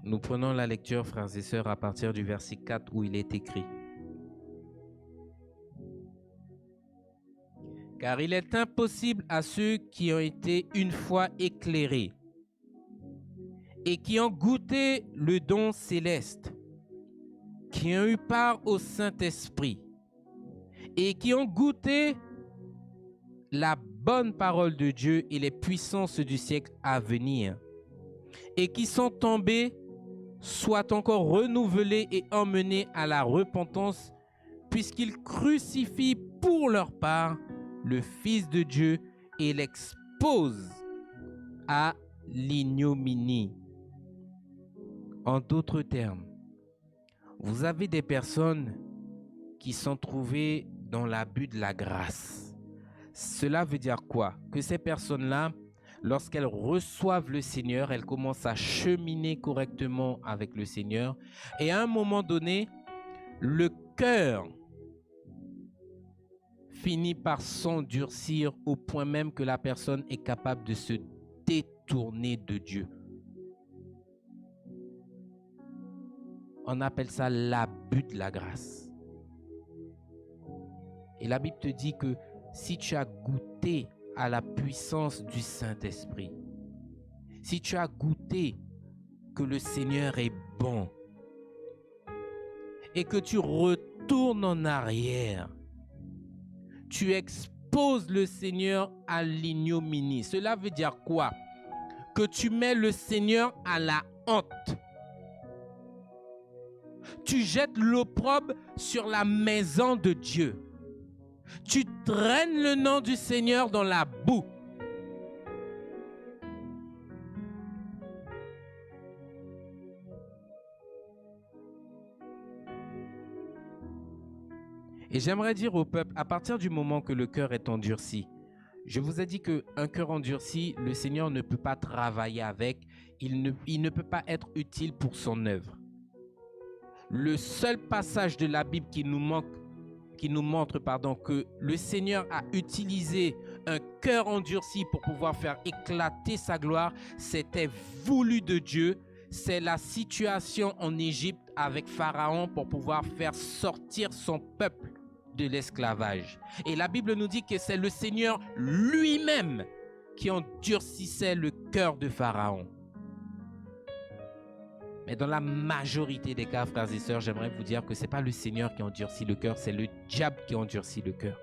Nous prenons la lecture, frères et sœurs, à partir du verset 4 où il est écrit. Car il est impossible à ceux qui ont été une fois éclairés et qui ont goûté le don céleste, qui ont eu part au Saint-Esprit et qui ont goûté la bonne parole de Dieu et les puissances du siècle à venir, et qui sont tombés, soient encore renouvelés et emmenés à la repentance, puisqu'ils crucifient pour leur part le Fils de Dieu et l'exposent à l'ignominie. En d'autres termes, vous avez des personnes qui sont trouvés dans l'abus de la grâce. Cela veut dire quoi? Que ces personnes-là, lorsqu'elles reçoivent le Seigneur, elles commencent à cheminer correctement avec le Seigneur. Et à un moment donné, le cœur finit par s'endurcir au point même que la personne est capable de se détourner de Dieu. On appelle ça l'abus de la grâce. Et la Bible te dit que si tu as goûté à la puissance du Saint-Esprit, si tu as goûté que le Seigneur est bon et que tu retournes en arrière, tu exposes le Seigneur à l'ignominie. Cela veut dire quoi? Que tu mets le Seigneur à la honte. Tu jettes l'opprobre sur la maison de Dieu. Tu traînes le nom du Seigneur dans la boue. Et j'aimerais dire au peuple, à partir du moment que le cœur est endurci, je vous ai dit qu'un cœur endurci, le Seigneur ne peut pas travailler avec, il ne peut pas être utile pour son œuvre. Le seul passage de la Bible qui nous montre que le Seigneur a utilisé un cœur endurci pour pouvoir faire éclater sa gloire, c'était voulu de Dieu. C'est la situation en Égypte avec Pharaon pour pouvoir faire sortir son peuple de l'esclavage. Et la Bible nous dit que c'est le Seigneur lui-même qui endurcissait le cœur de Pharaon. Mais dans la majorité des cas, frères et sœurs, j'aimerais vous dire que ce n'est pas le Seigneur qui endurcit le cœur, c'est le diable qui endurcit le cœur.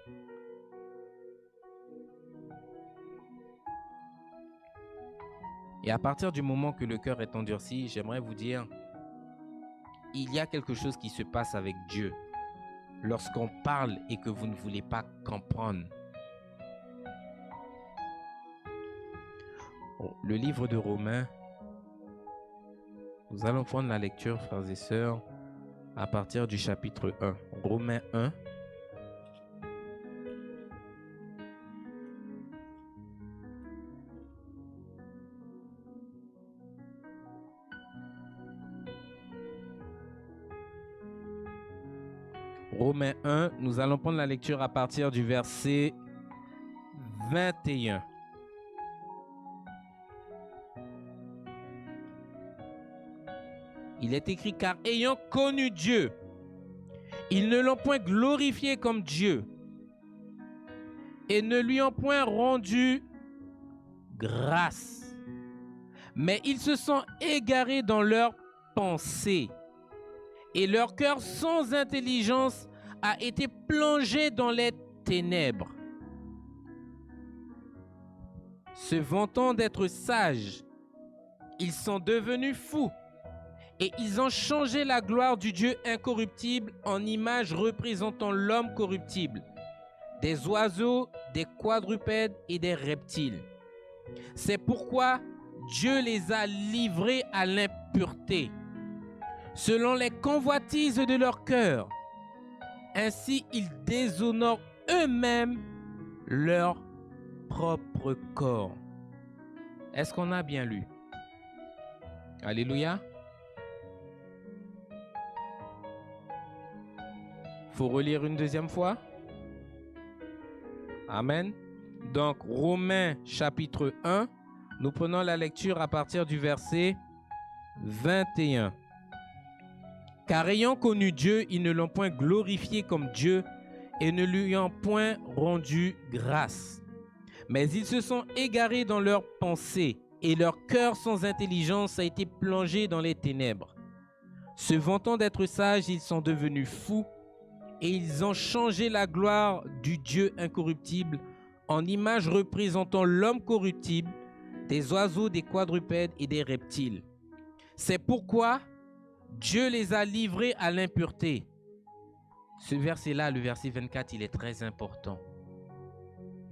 Et à partir du moment que le cœur est endurci, j'aimerais vous dire, il y a quelque chose qui se passe avec Dieu lorsqu'on parle et que vous ne voulez pas comprendre. Le livre de Romains, nous allons prendre la lecture, frères et sœurs, à partir du chapitre 1. Romains 1. Romains 1, nous allons prendre la lecture à partir du verset 21. Il est écrit, car ayant connu Dieu, ils ne l'ont point glorifié comme Dieu et ne lui ont point rendu grâce. Mais ils se sont égarés dans leurs pensées et leur cœur sans intelligence a été plongé dans les ténèbres. Se vantant d'être sages, ils sont devenus fous. Et ils ont changé la gloire du Dieu incorruptible en image représentant l'homme corruptible, des oiseaux, des quadrupèdes et des reptiles. C'est pourquoi Dieu les a livrés à l'impureté, selon les convoitises de leur cœur. Ainsi, ils déshonorent eux-mêmes leur propre corps. Est-ce qu'on a bien lu? Alléluia. Faut relire une deuxième fois. Amen. Donc, Romains chapitre 1, nous prenons la lecture à partir du verset 21. Car ayant connu Dieu, ils ne l'ont point glorifié comme Dieu et ne lui ont point rendu grâce. Mais ils se sont égarés dans leurs pensées et leur cœur sans intelligence a été plongé dans les ténèbres. Se vantant d'être sages, ils sont devenus fous. Et ils ont changé la gloire du Dieu incorruptible en image représentant l'homme corruptible, des oiseaux, des quadrupèdes et des reptiles. C'est pourquoi Dieu les a livrés à l'impureté. Ce verset-là, le verset 24, il est très important.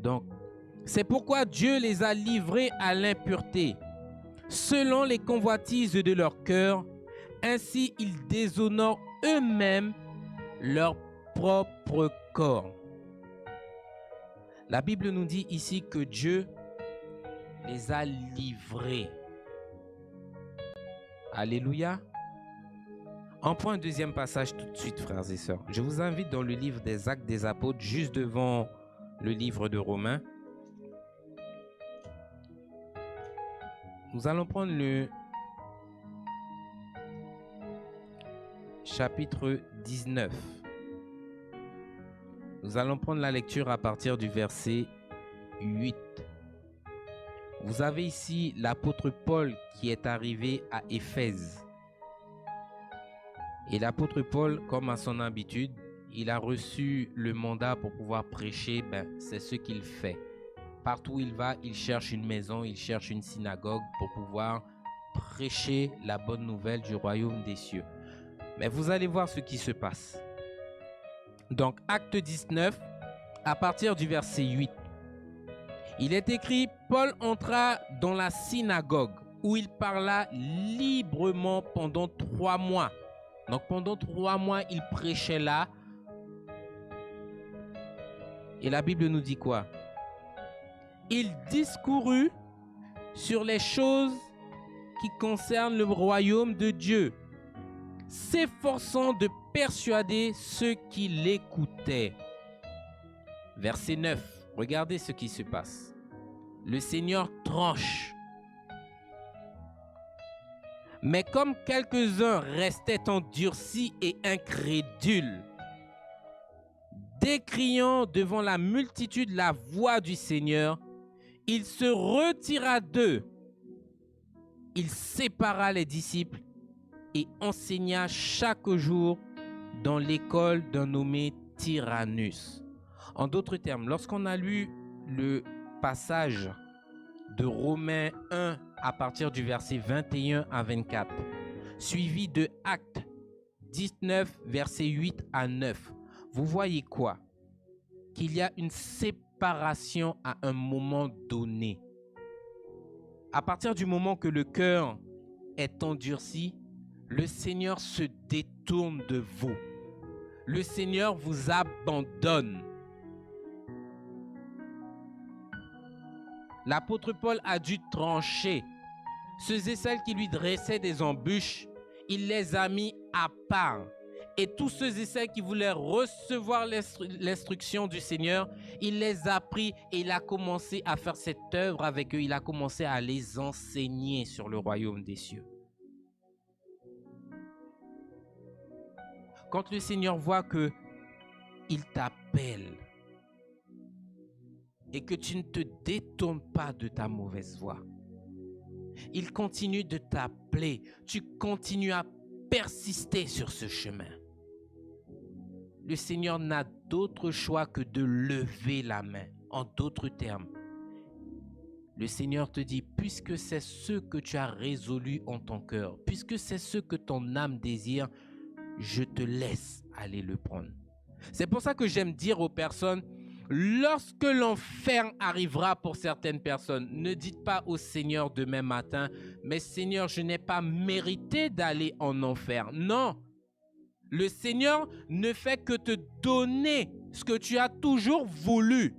Donc, c'est pourquoi Dieu les a livrés à l'impureté, selon les convoitises de leur cœur. Ainsi, ils déshonorent eux-mêmes leur propre corps. La Bible nous dit ici que Dieu les a livrés. Alléluia. On prend un deuxième passage tout de suite, frères et sœurs. Je vous invite dans le livre des Actes des Apôtres, juste devant le livre de Romains. Nous allons prendre le chapitre 19. Nous allons prendre la lecture à partir du verset 8. Vous avez ici l'apôtre Paul qui est arrivé à Éphèse. Et l'apôtre Paul, comme à son habitude, il a reçu le mandat pour pouvoir prêcher. C'est ce qu'il fait. Partout où il va, il cherche une maison, il cherche une synagogue pour pouvoir prêcher la bonne nouvelle du royaume des cieux. Mais vous allez voir ce qui se passe. Donc, acte 19, à partir du verset 8. Il est écrit, Paul entra dans la synagogue où il parla librement pendant 3 mois. Donc pendant 3 mois, il prêchait là. Et la Bible nous dit quoi? Il discourut sur les choses qui concernent le royaume de Dieu, s'efforçant de persuader ceux qui l'écoutaient. Verset 9. Regardez ce qui se passe. Le Seigneur tranche. Mais comme quelques-uns restaient endurcis et incrédules, décriant devant la multitude la voix du Seigneur, il se retira d'eux. Il sépara les disciples et enseigna chaque jour dans l'école d'un nommé Tyrannus. En d'autres termes, lorsqu'on a lu le passage de Romains 1 à partir du verset 21 à 24, suivi de Actes 19, verset 8 à 9, vous voyez quoi? Qu'il y a une séparation à un moment donné. À partir du moment que le cœur est endurci, le Seigneur se détourne de vous. Le Seigneur vous abandonne. L'apôtre Paul a dû trancher. Ceux et celles qui lui dressaient des embûches, il les a mis à part. Et tous ceux et celles qui voulaient recevoir l'instruction du Seigneur, il les a pris et il a commencé à faire cette œuvre avec eux. Il a commencé à les enseigner sur le royaume des cieux. Quand le Seigneur voit que il t'appelle et que tu ne te détournes pas de ta mauvaise voie, il continue de t'appeler. Tu continues à persister sur ce chemin. Le Seigneur n'a d'autre choix que de lever la main. En d'autres termes, le Seigneur te dit, puisque c'est ce que tu as résolu en ton cœur, puisque c'est ce que ton âme désire, je te laisse aller le prendre. C'est pour ça que j'aime dire aux personnes, lorsque l'enfer arrivera pour certaines personnes, ne dites pas au Seigneur demain matin, mais Seigneur, je n'ai pas mérité d'aller en enfer. Non, le Seigneur ne fait que te donner ce que tu as toujours voulu.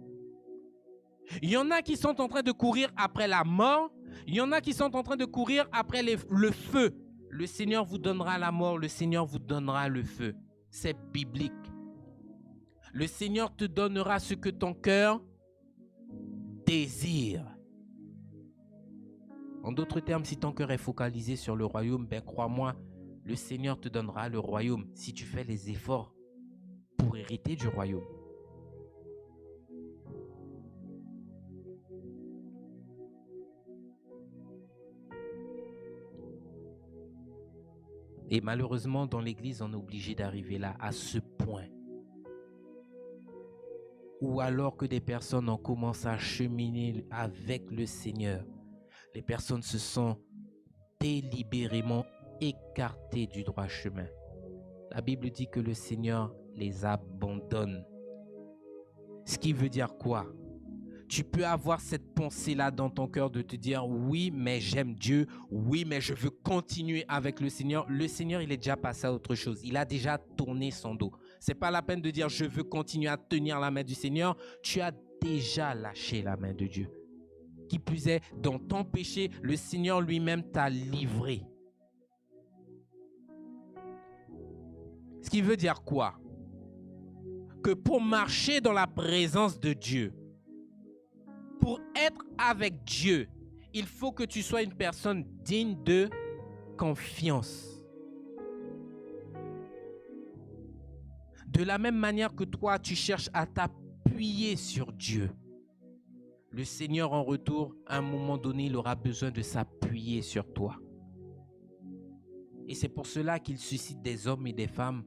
Il y en a qui sont en train de courir après la mort, il y en a qui sont en train de courir après le feu. Le Seigneur vous donnera la mort, le Seigneur vous donnera le feu. C'est biblique. Le Seigneur te donnera ce que ton cœur désire. En d'autres termes, si ton cœur est focalisé sur le royaume, crois-moi, le Seigneur te donnera le royaume si tu fais les efforts pour hériter du royaume. Et malheureusement, dans l'Église, on est obligé d'arriver là, à ce point. Ou alors que des personnes ont commencé à cheminer avec le Seigneur, les personnes se sont délibérément écartées du droit chemin. La Bible dit que le Seigneur les abandonne. Ce qui veut dire quoi? Tu peux avoir cette pensée-là dans ton cœur de te dire, oui, mais j'aime Dieu, oui, mais je veux continuer avec le Seigneur. Le Seigneur, il est déjà passé à autre chose. Il a déjà tourné son dos. c'est pas la peine de dire je veux continuer à tenir la main du Seigneur. Tu as déjà lâché la main de Dieu. Qui plus est, dans ton péché, le Seigneur lui-même t'a livré. Ce qui veut dire quoi? Que pour marcher dans la présence de Dieu, pour être avec Dieu, il faut que tu sois une personne digne de confiance. De la même manière que toi, tu cherches à t'appuyer sur Dieu, le Seigneur en retour, à un moment donné, il aura besoin de s'appuyer sur toi. Et c'est pour cela qu'il suscite des hommes et des femmes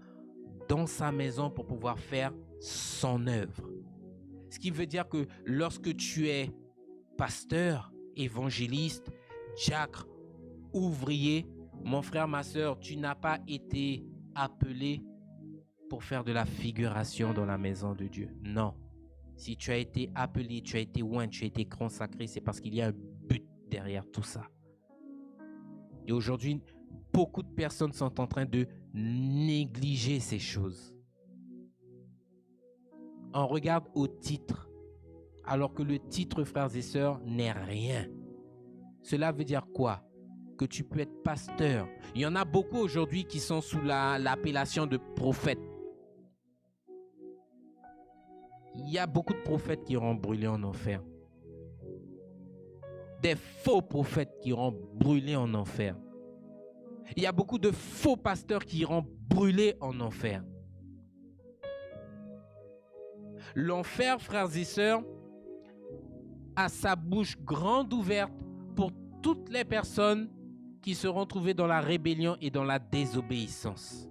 dans sa maison pour pouvoir faire son œuvre. Ce qui veut dire que lorsque tu es pasteur, évangéliste, diacre, ouvrier, mon frère, ma soeur, tu n'as pas été appelé pour faire de la figuration dans la maison de Dieu. Non. Si tu as été appelé, tu as été oint, tu as été consacré, c'est parce qu'il y a un but derrière tout ça. Et aujourd'hui, beaucoup de personnes sont en train de négliger ces choses. On regarde au titre, alors que le titre, frères et sœurs, n'est rien. Cela veut dire quoi? Que tu peux être pasteur. Il y en a beaucoup aujourd'hui qui sont sous l'appellation de prophète. Il y a beaucoup de prophètes qui iront brûler en enfer. Des faux prophètes qui iront brûler en enfer. Il y a beaucoup de faux pasteurs qui iront brûler en enfer. L'enfer, frères et sœurs, a sa bouche grande ouverte pour toutes les personnes qui seront trouvées dans la rébellion et dans la désobéissance.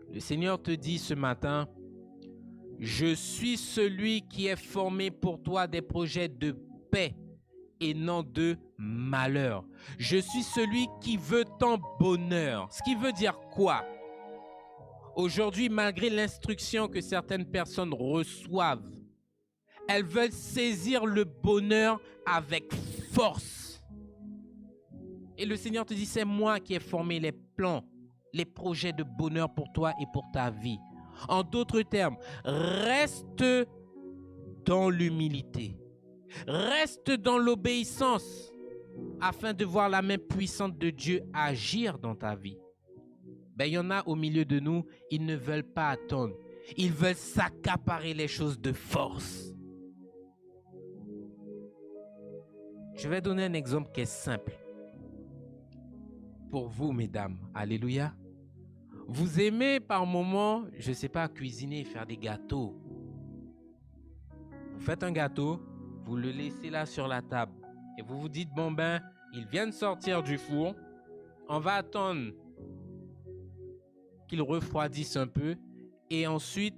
Le Seigneur te dit ce matin, je suis celui qui est formé pour toi des projets de paix et non de malheur. Je suis celui qui veut ton bonheur. Ce qui veut dire quoi? Aujourd'hui, malgré l'instruction que certaines personnes reçoivent, elles veulent saisir le bonheur avec force. Et le Seigneur te dit, c'est moi qui ai formé les plans, les projets de bonheur pour toi et pour ta vie. En d'autres termes, reste dans l'humilité. Reste dans l'obéissance afin de voir la main puissante de Dieu agir dans ta vie. Ben, il y en a au milieu de nous, ils ne veulent pas attendre. Ils veulent s'accaparer les choses de force. Je vais donner un exemple qui est simple. Pour vous, mesdames, alléluia. Vous aimez par moment, je ne sais pas, cuisiner, faire des gâteaux. Vous faites un gâteau, vous le laissez là sur la table. Et vous vous dites, bon ben, il vient de sortir du four. On va attendre qu'il refroidisse un peu. Et ensuite,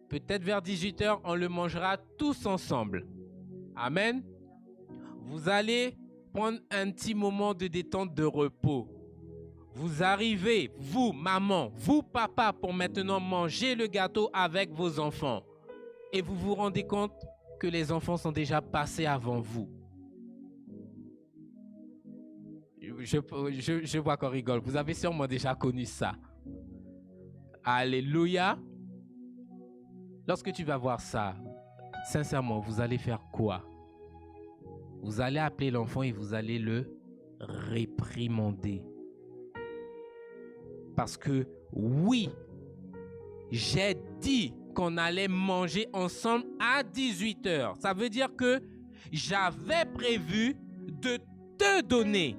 peut-être vers 18h, on le mangera tous ensemble. Amen. Vous allez prendre un petit moment de détente, de repos. Vous arrivez, vous, maman, vous, papa, pour maintenant manger le gâteau avec vos enfants. Et vous vous rendez compte que les enfants sont déjà passés avant vous. Je vois qu'on rigole. Vous avez sûrement déjà connu ça. Alléluia. Lorsque tu vas voir ça, sincèrement, vous allez faire quoi? Vous allez appeler l'enfant et vous allez le réprimander. Parce que oui, j'ai dit qu'on allait manger ensemble à 18h. Ça veut dire que j'avais prévu de te donner.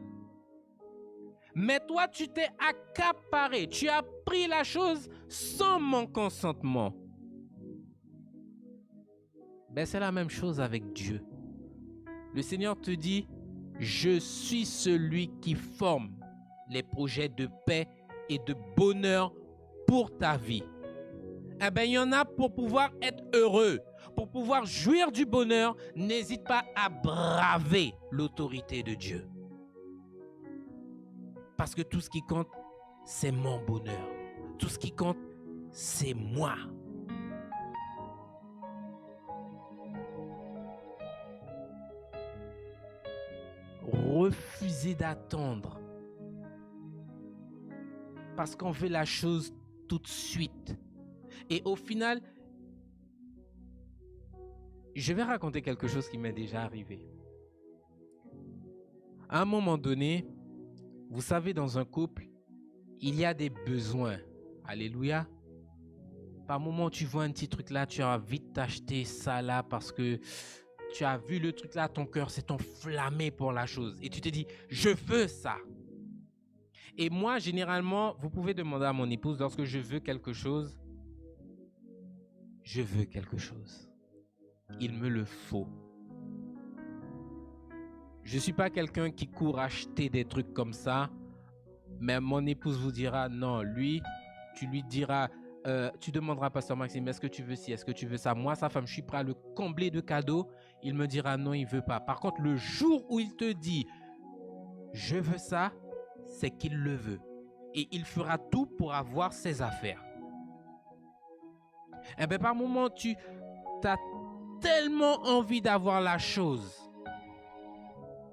Mais toi, tu t'es accaparé. Tu as pris la chose sans mon consentement. Ben, c'est la même chose avec Dieu. Le Seigneur te dit, je suis celui qui forme les projets de paix et de bonheur pour ta vie. Eh bien, il y en a pour pouvoir être heureux, pour pouvoir jouir du bonheur, n'hésite pas à braver l'autorité de Dieu. Parce que tout ce qui compte, c'est mon bonheur. Tout ce qui compte, c'est moi. refuser d'attendre. Parce qu'on veut la chose tout de suite. Et au final, je vais raconter quelque chose qui m'est déjà arrivé. À un moment donné, vous savez, dans un couple, il y a des besoins. Alléluia. Par moment, tu vois un petit truc là, tu as envie de t'acheter ça là parce que tu as vu le truc là, ton cœur s'est enflammé pour la chose. Et tu te dis, je veux ça. Et moi, généralement, vous pouvez demander à mon épouse, lorsque je veux quelque chose, je veux quelque chose. Il me le faut. Je ne suis pas quelqu'un qui court acheter des trucs comme ça, mais mon épouse vous dira, non, lui, tu lui diras, tu demanderas à Pasteur Maxime, est-ce que tu veux ci, est-ce que tu veux ça? Moi, sa femme, je suis prêt à le combler de cadeaux. Il me dira, non, il ne veut pas. Par contre, le jour où il te dit, je veux ça, c'est qu'il le veut. Et il fera tout pour avoir ses affaires. Eh bien, par moment, tu as tellement envie d'avoir la chose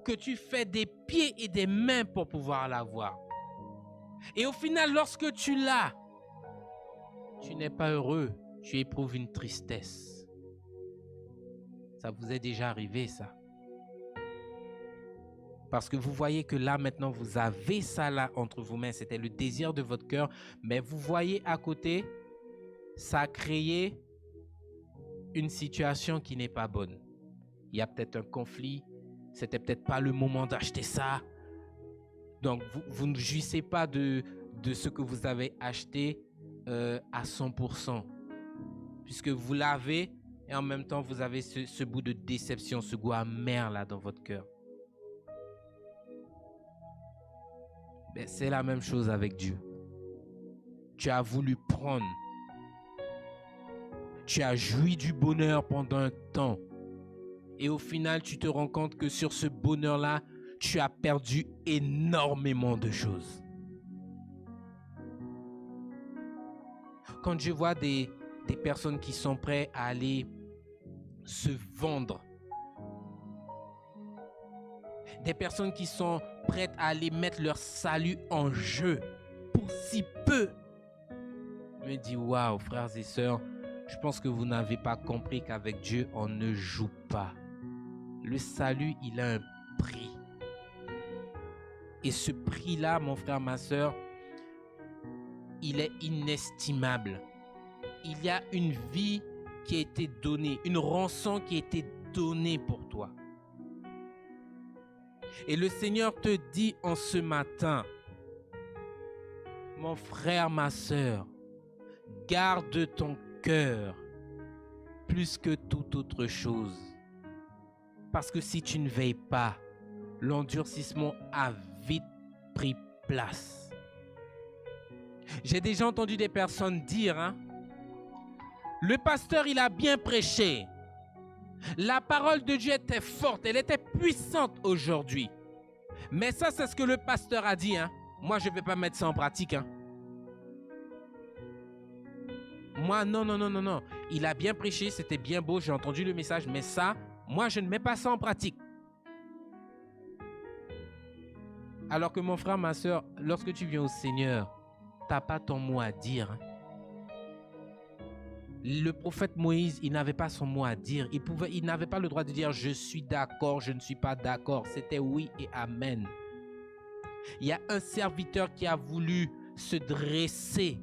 que tu fais des pieds et des mains pour pouvoir l'avoir. Et au final, lorsque tu l'as, tu n'es pas heureux, tu éprouves une tristesse. Ça vous est déjà arrivé, ça? Parce que vous voyez que là, maintenant, vous avez ça là entre vos mains. C'était le désir de votre cœur. Mais vous voyez à côté, ça a créé une situation qui n'est pas bonne. Il y a peut-être un conflit. C'était peut-être pas le moment d'acheter ça. Donc, vous ne jouissez pas de ce que vous avez acheté à 100%. Puisque vous l'avez et en même temps, vous avez ce bout de déception, ce goût amer là dans votre cœur. Ben, c'est la même chose avec Dieu. Tu as voulu prendre. Tu as joui du bonheur pendant un temps. Et au final, tu te rends compte que sur ce bonheur-là, tu as perdu énormément de choses. Quand je vois des personnes qui sont prêtes à aller se vendre, des personnes qui sont prêtes à aller mettre leur salut en jeu pour si peu, je me dis, waouh, frères et sœurs, je pense que vous n'avez pas compris qu'avec Dieu, on ne joue pas. Le salut, il a un prix. Et ce prix-là, mon frère, ma sœur, il est inestimable. Il y a une vie qui a été donnée, une rançon qui a été donnée pour toi. Et le Seigneur te dit en ce matin, mon frère, ma sœur, garde ton cœur plus que toute autre chose. Parce que si tu ne veilles pas, l'endurcissement a vite pris place. J'ai déjà entendu des personnes dire, le pasteur, il a bien prêché. La parole de Dieu était forte, elle était puissante aujourd'hui. Mais ça, c'est ce que le pasteur a dit. Moi, je ne vais pas mettre ça en pratique. Moi, non. Il a bien prêché, c'était bien beau, j'ai entendu le message, mais ça, moi, je ne mets pas ça en pratique. Alors que mon frère, ma soeur, lorsque tu viens au Seigneur, tu n'as pas ton mot à dire. Le prophète Moïse, il n'avait pas son mot à dire. Il n'avait pas le droit de dire « je suis d'accord, je ne suis pas d'accord ». C'était oui et amen. Il y a un serviteur qui a voulu se dresser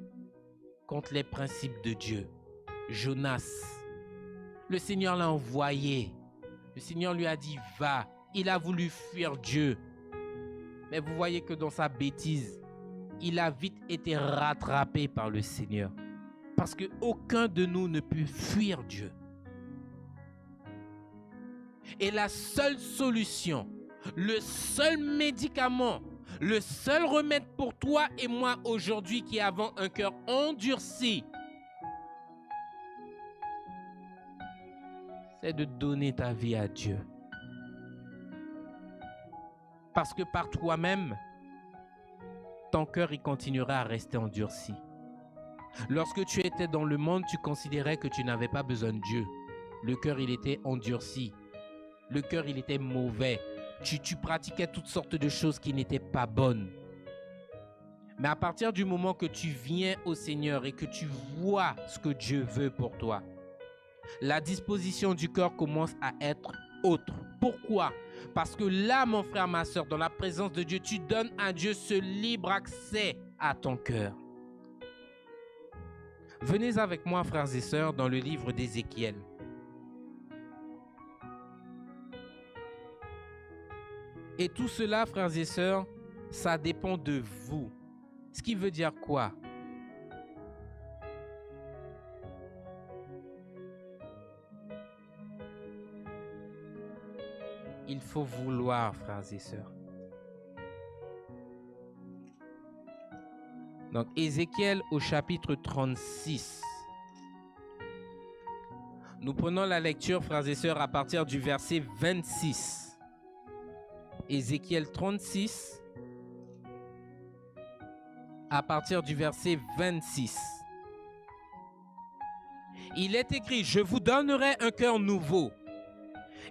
contre les principes de Dieu. Jonas. Le Seigneur l'a envoyé. Le Seigneur lui a dit « va ». Il a voulu fuir Dieu. Mais vous voyez que dans sa bêtise, il a vite été rattrapé par le Seigneur. Parce qu'aucun de nous ne peut fuir Dieu. Et la seule solution, le seul médicament, le seul remède pour toi et moi aujourd'hui qui avons un cœur endurci, c'est de donner ta vie à Dieu. Parce que par toi-même, ton cœur il continuera à rester endurci. Lorsque tu étais dans le monde, tu considérais que tu n'avais pas besoin de Dieu. Le cœur, il était endurci. Le cœur, il était mauvais. tu pratiquais toutes sortes de choses qui n'étaient pas bonnes. Mais à partir du moment que tu viens au Seigneur et que tu vois ce que Dieu veut pour toi, la disposition du cœur commence à être autre. Pourquoi? Parce que là, mon frère, ma soeur, dans la présence de Dieu, tu donnes à Dieu ce libre accès à ton cœur. Venez avec moi, frères et sœurs, dans le livre d'Ézéchiel. Et tout cela, frères et sœurs, ça dépend de vous. Ce qui veut dire quoi? Il faut vouloir, frères et sœurs. Donc, Ézéchiel au chapitre 36. Nous prenons la lecture, frères et sœurs, à partir du verset 26. Ézéchiel 36, à partir du verset 26. Il est écrit, « Je vous donnerai un cœur nouveau,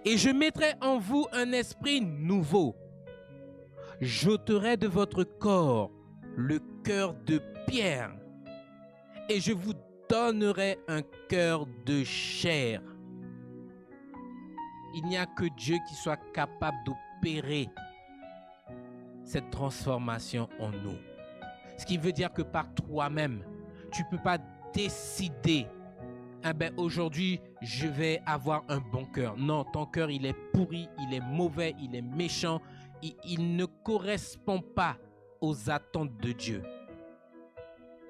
et je mettrai en vous un esprit nouveau. J'ôterai de votre corps le cœur de pierre, et je vous donnerai un cœur de chair. » Il n'y a que Dieu qui soit capable d'opérer cette transformation en nous. Ce qui veut dire que par toi-même, tu ne peux pas décider, aujourd'hui, je vais avoir un bon cœur. Non, ton cœur, il est pourri, il est mauvais, il est méchant. Il ne correspond pas aux attentes de Dieu.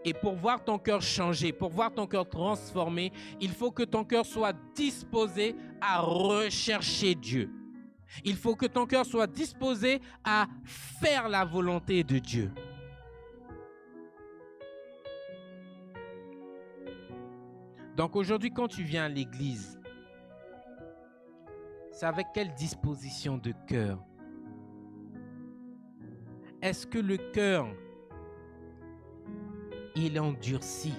Et pour voir ton cœur changer, pour voir ton cœur transformé, il faut que ton cœur soit disposé à rechercher Dieu. Il faut que ton cœur soit disposé à faire la volonté de Dieu. Donc aujourd'hui, quand tu viens à l'église, c'est avec quelle disposition de cœur? Est-ce que le cœur, il est endurci?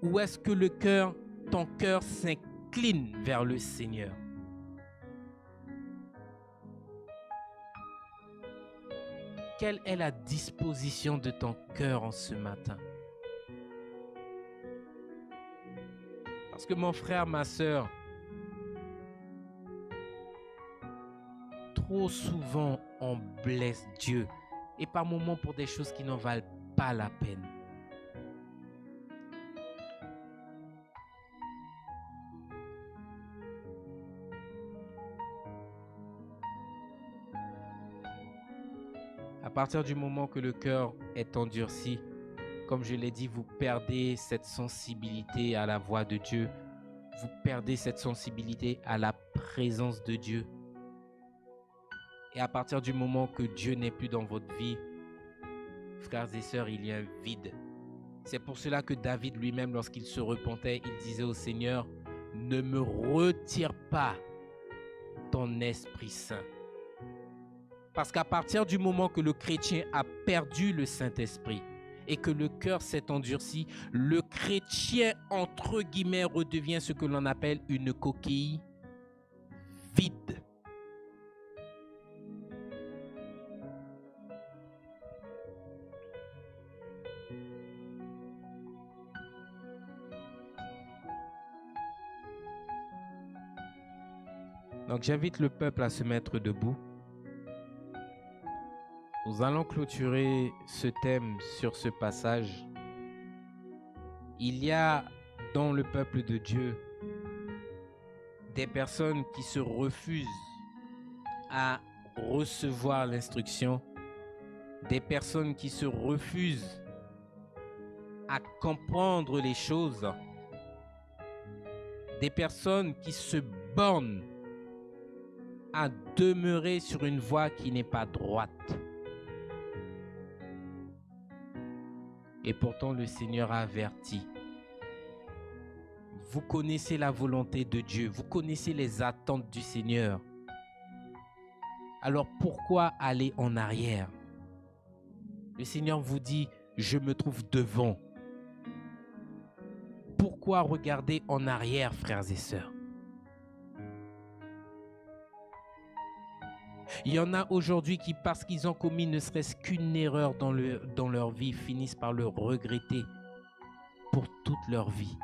Ou est-ce que ton cœur s'incline vers le Seigneur? Quelle est la disposition de ton cœur en ce matin? Parce que mon frère, ma sœur, trop souvent on blesse Dieu et par moments pour des choses qui n'en valent pas la peine. À partir du moment que le cœur est endurci, comme je l'ai dit, vous perdez cette sensibilité à la voix de Dieu. Vous perdez cette sensibilité à la présence de Dieu. Et à partir du moment que Dieu n'est plus dans votre vie, frères et sœurs, il y a un vide. C'est pour cela que David lui-même, lorsqu'il se repentait, il disait au Seigneur, « Ne me retire pas ton Esprit Saint. » Parce qu'à partir du moment que le chrétien a perdu le Saint-Esprit et que le cœur s'est endurci, le chrétien, entre guillemets, redevient ce que l'on appelle une coquille vide. Donc j'invite le peuple à se mettre debout. Nous allons clôturer ce thème sur ce passage. Il y a dans le peuple de Dieu des personnes qui se refusent à recevoir l'instruction, des personnes qui se refusent à comprendre les choses, des personnes qui se bornent à demeurer sur une voie qui n'est pas droite. Et pourtant, le Seigneur a averti. Vous connaissez la volonté de Dieu, vous connaissez les attentes du Seigneur. Alors pourquoi aller en arrière? Le Seigneur vous dit, je me trouve devant. Pourquoi regarder en arrière, frères et sœurs? Il y en a aujourd'hui qui, parce qu'ils ont commis ne serait-ce qu'une erreur dans leur vie, finissent par le regretter pour toute leur vie.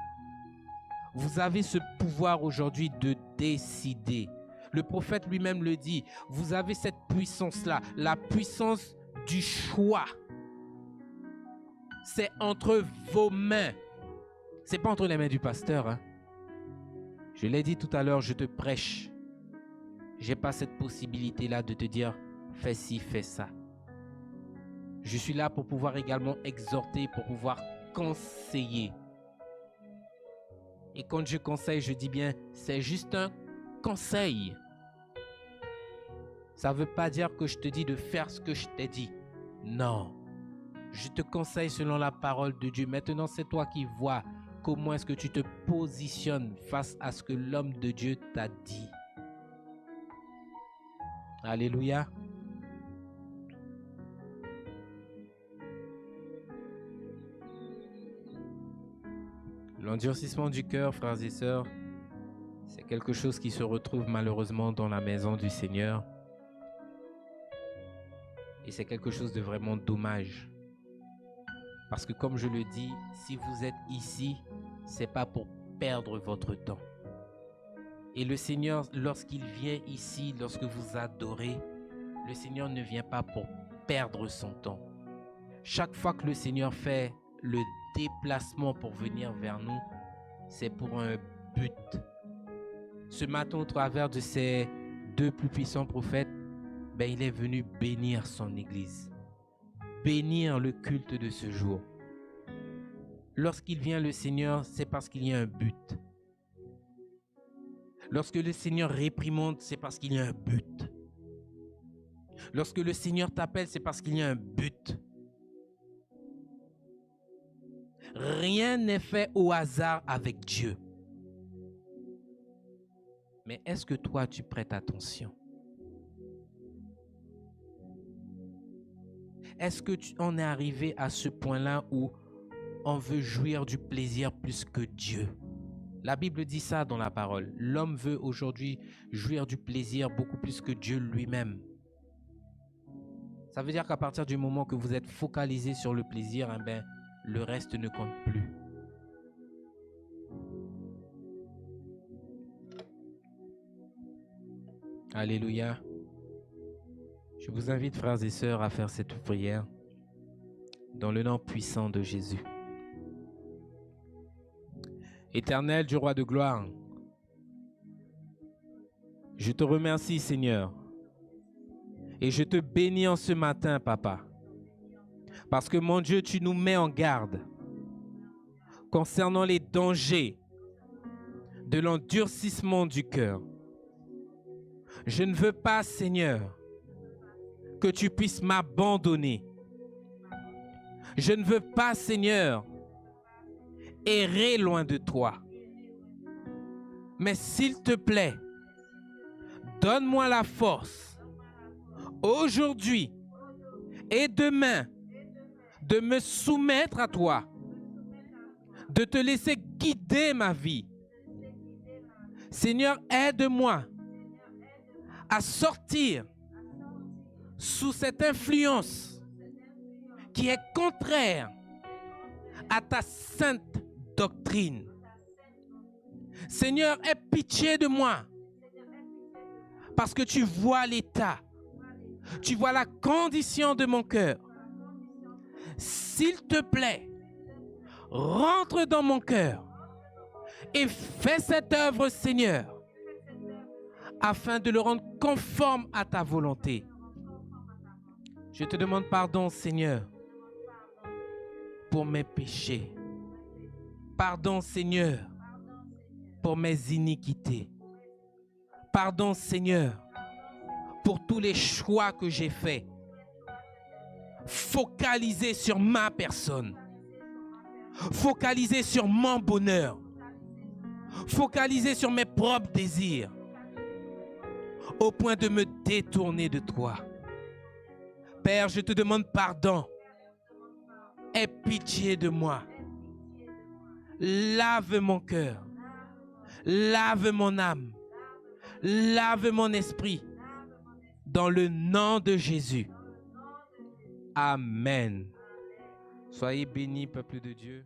Vous avez ce pouvoir aujourd'hui de décider. Le prophète lui-même le dit, vous avez cette puissance-là, la puissance du choix. C'est entre vos mains. C'est pas entre les mains du pasteur. Hein. Je l'ai dit tout à l'heure, je te prêche. J'ai pas cette possibilité-là de te dire, fais ci, fais ça. Je suis là pour pouvoir également exhorter, pour pouvoir conseiller. Et quand je conseille, je dis bien, c'est juste un conseil. Ça ne veut pas dire que je te dis de faire ce que je t'ai dit. Non. Je te conseille selon la parole de Dieu. Maintenant, c'est toi qui vois comment est-ce que tu te positionnes face à ce que l'homme de Dieu t'a dit. Alléluia. L'endurcissement du cœur, frères et sœurs, c'est quelque chose qui se retrouve malheureusement dans la maison du Seigneur. Et c'est quelque chose de vraiment dommage. Parce que comme je le dis, si vous êtes ici, c'est pas pour perdre votre temps. Et le Seigneur, lorsqu'il vient ici, lorsque vous adorez, le Seigneur ne vient pas pour perdre son temps. Chaque fois que le Seigneur fait le déplacement pour venir vers nous, c'est pour un but. Ce matin, au travers de ces deux plus puissants prophètes, il est venu bénir son Église, bénir le culte de ce jour. Lorsqu'il vient le Seigneur, c'est parce qu'il y a un but. Lorsque le Seigneur réprimande, c'est parce qu'il y a un but. Lorsque le Seigneur t'appelle, c'est parce qu'il y a un but. Rien n'est fait au hasard avec Dieu. Mais est-ce que toi, tu prêtes attention? Est-ce que on est arrivé à ce point-là où on veut jouir du plaisir plus que Dieu? La Bible dit ça dans la parole. L'homme veut aujourd'hui jouir du plaisir beaucoup plus que Dieu lui-même. Ça veut dire qu'à partir du moment que vous êtes focalisé sur le plaisir, le reste ne compte plus. Alléluia. Je vous invite, frères et sœurs, à faire cette prière dans le nom puissant de Jésus. Éternel Dieu roi de gloire, je te remercie, Seigneur, et je te bénis en ce matin, Papa, parce que, mon Dieu, tu nous mets en garde concernant les dangers de l'endurcissement du cœur. Je ne veux pas, Seigneur, que tu puisses m'abandonner. Je ne veux pas, Seigneur, errer loin de toi. Mais s'il te plaît, donne-moi la force, aujourd'hui et demain, de me soumettre à toi, de te laisser guider ma vie. Seigneur, aide-moi à sortir sous cette influence qui est contraire à ta sainte doctrine. Seigneur, aie pitié de moi, parce que tu vois l'état, tu vois la condition de mon cœur. S'il te plaît, rentre dans mon cœur et fais cette œuvre, Seigneur, afin de le rendre conforme à ta volonté. Je te demande pardon, Seigneur, pour mes péchés. Pardon, Seigneur, pour mes iniquités. Pardon, Seigneur, pour tous les choix que j'ai faits. Focalisé sur ma personne. Focalisé sur mon bonheur. Focalisé sur mes propres désirs. Au point de me détourner de toi. Père, je te demande pardon. Aie pitié de moi. Lave mon cœur. Lave mon âme. Lave mon esprit. dans le nom de Jésus. Amen. Soyez bénis, peuple de Dieu.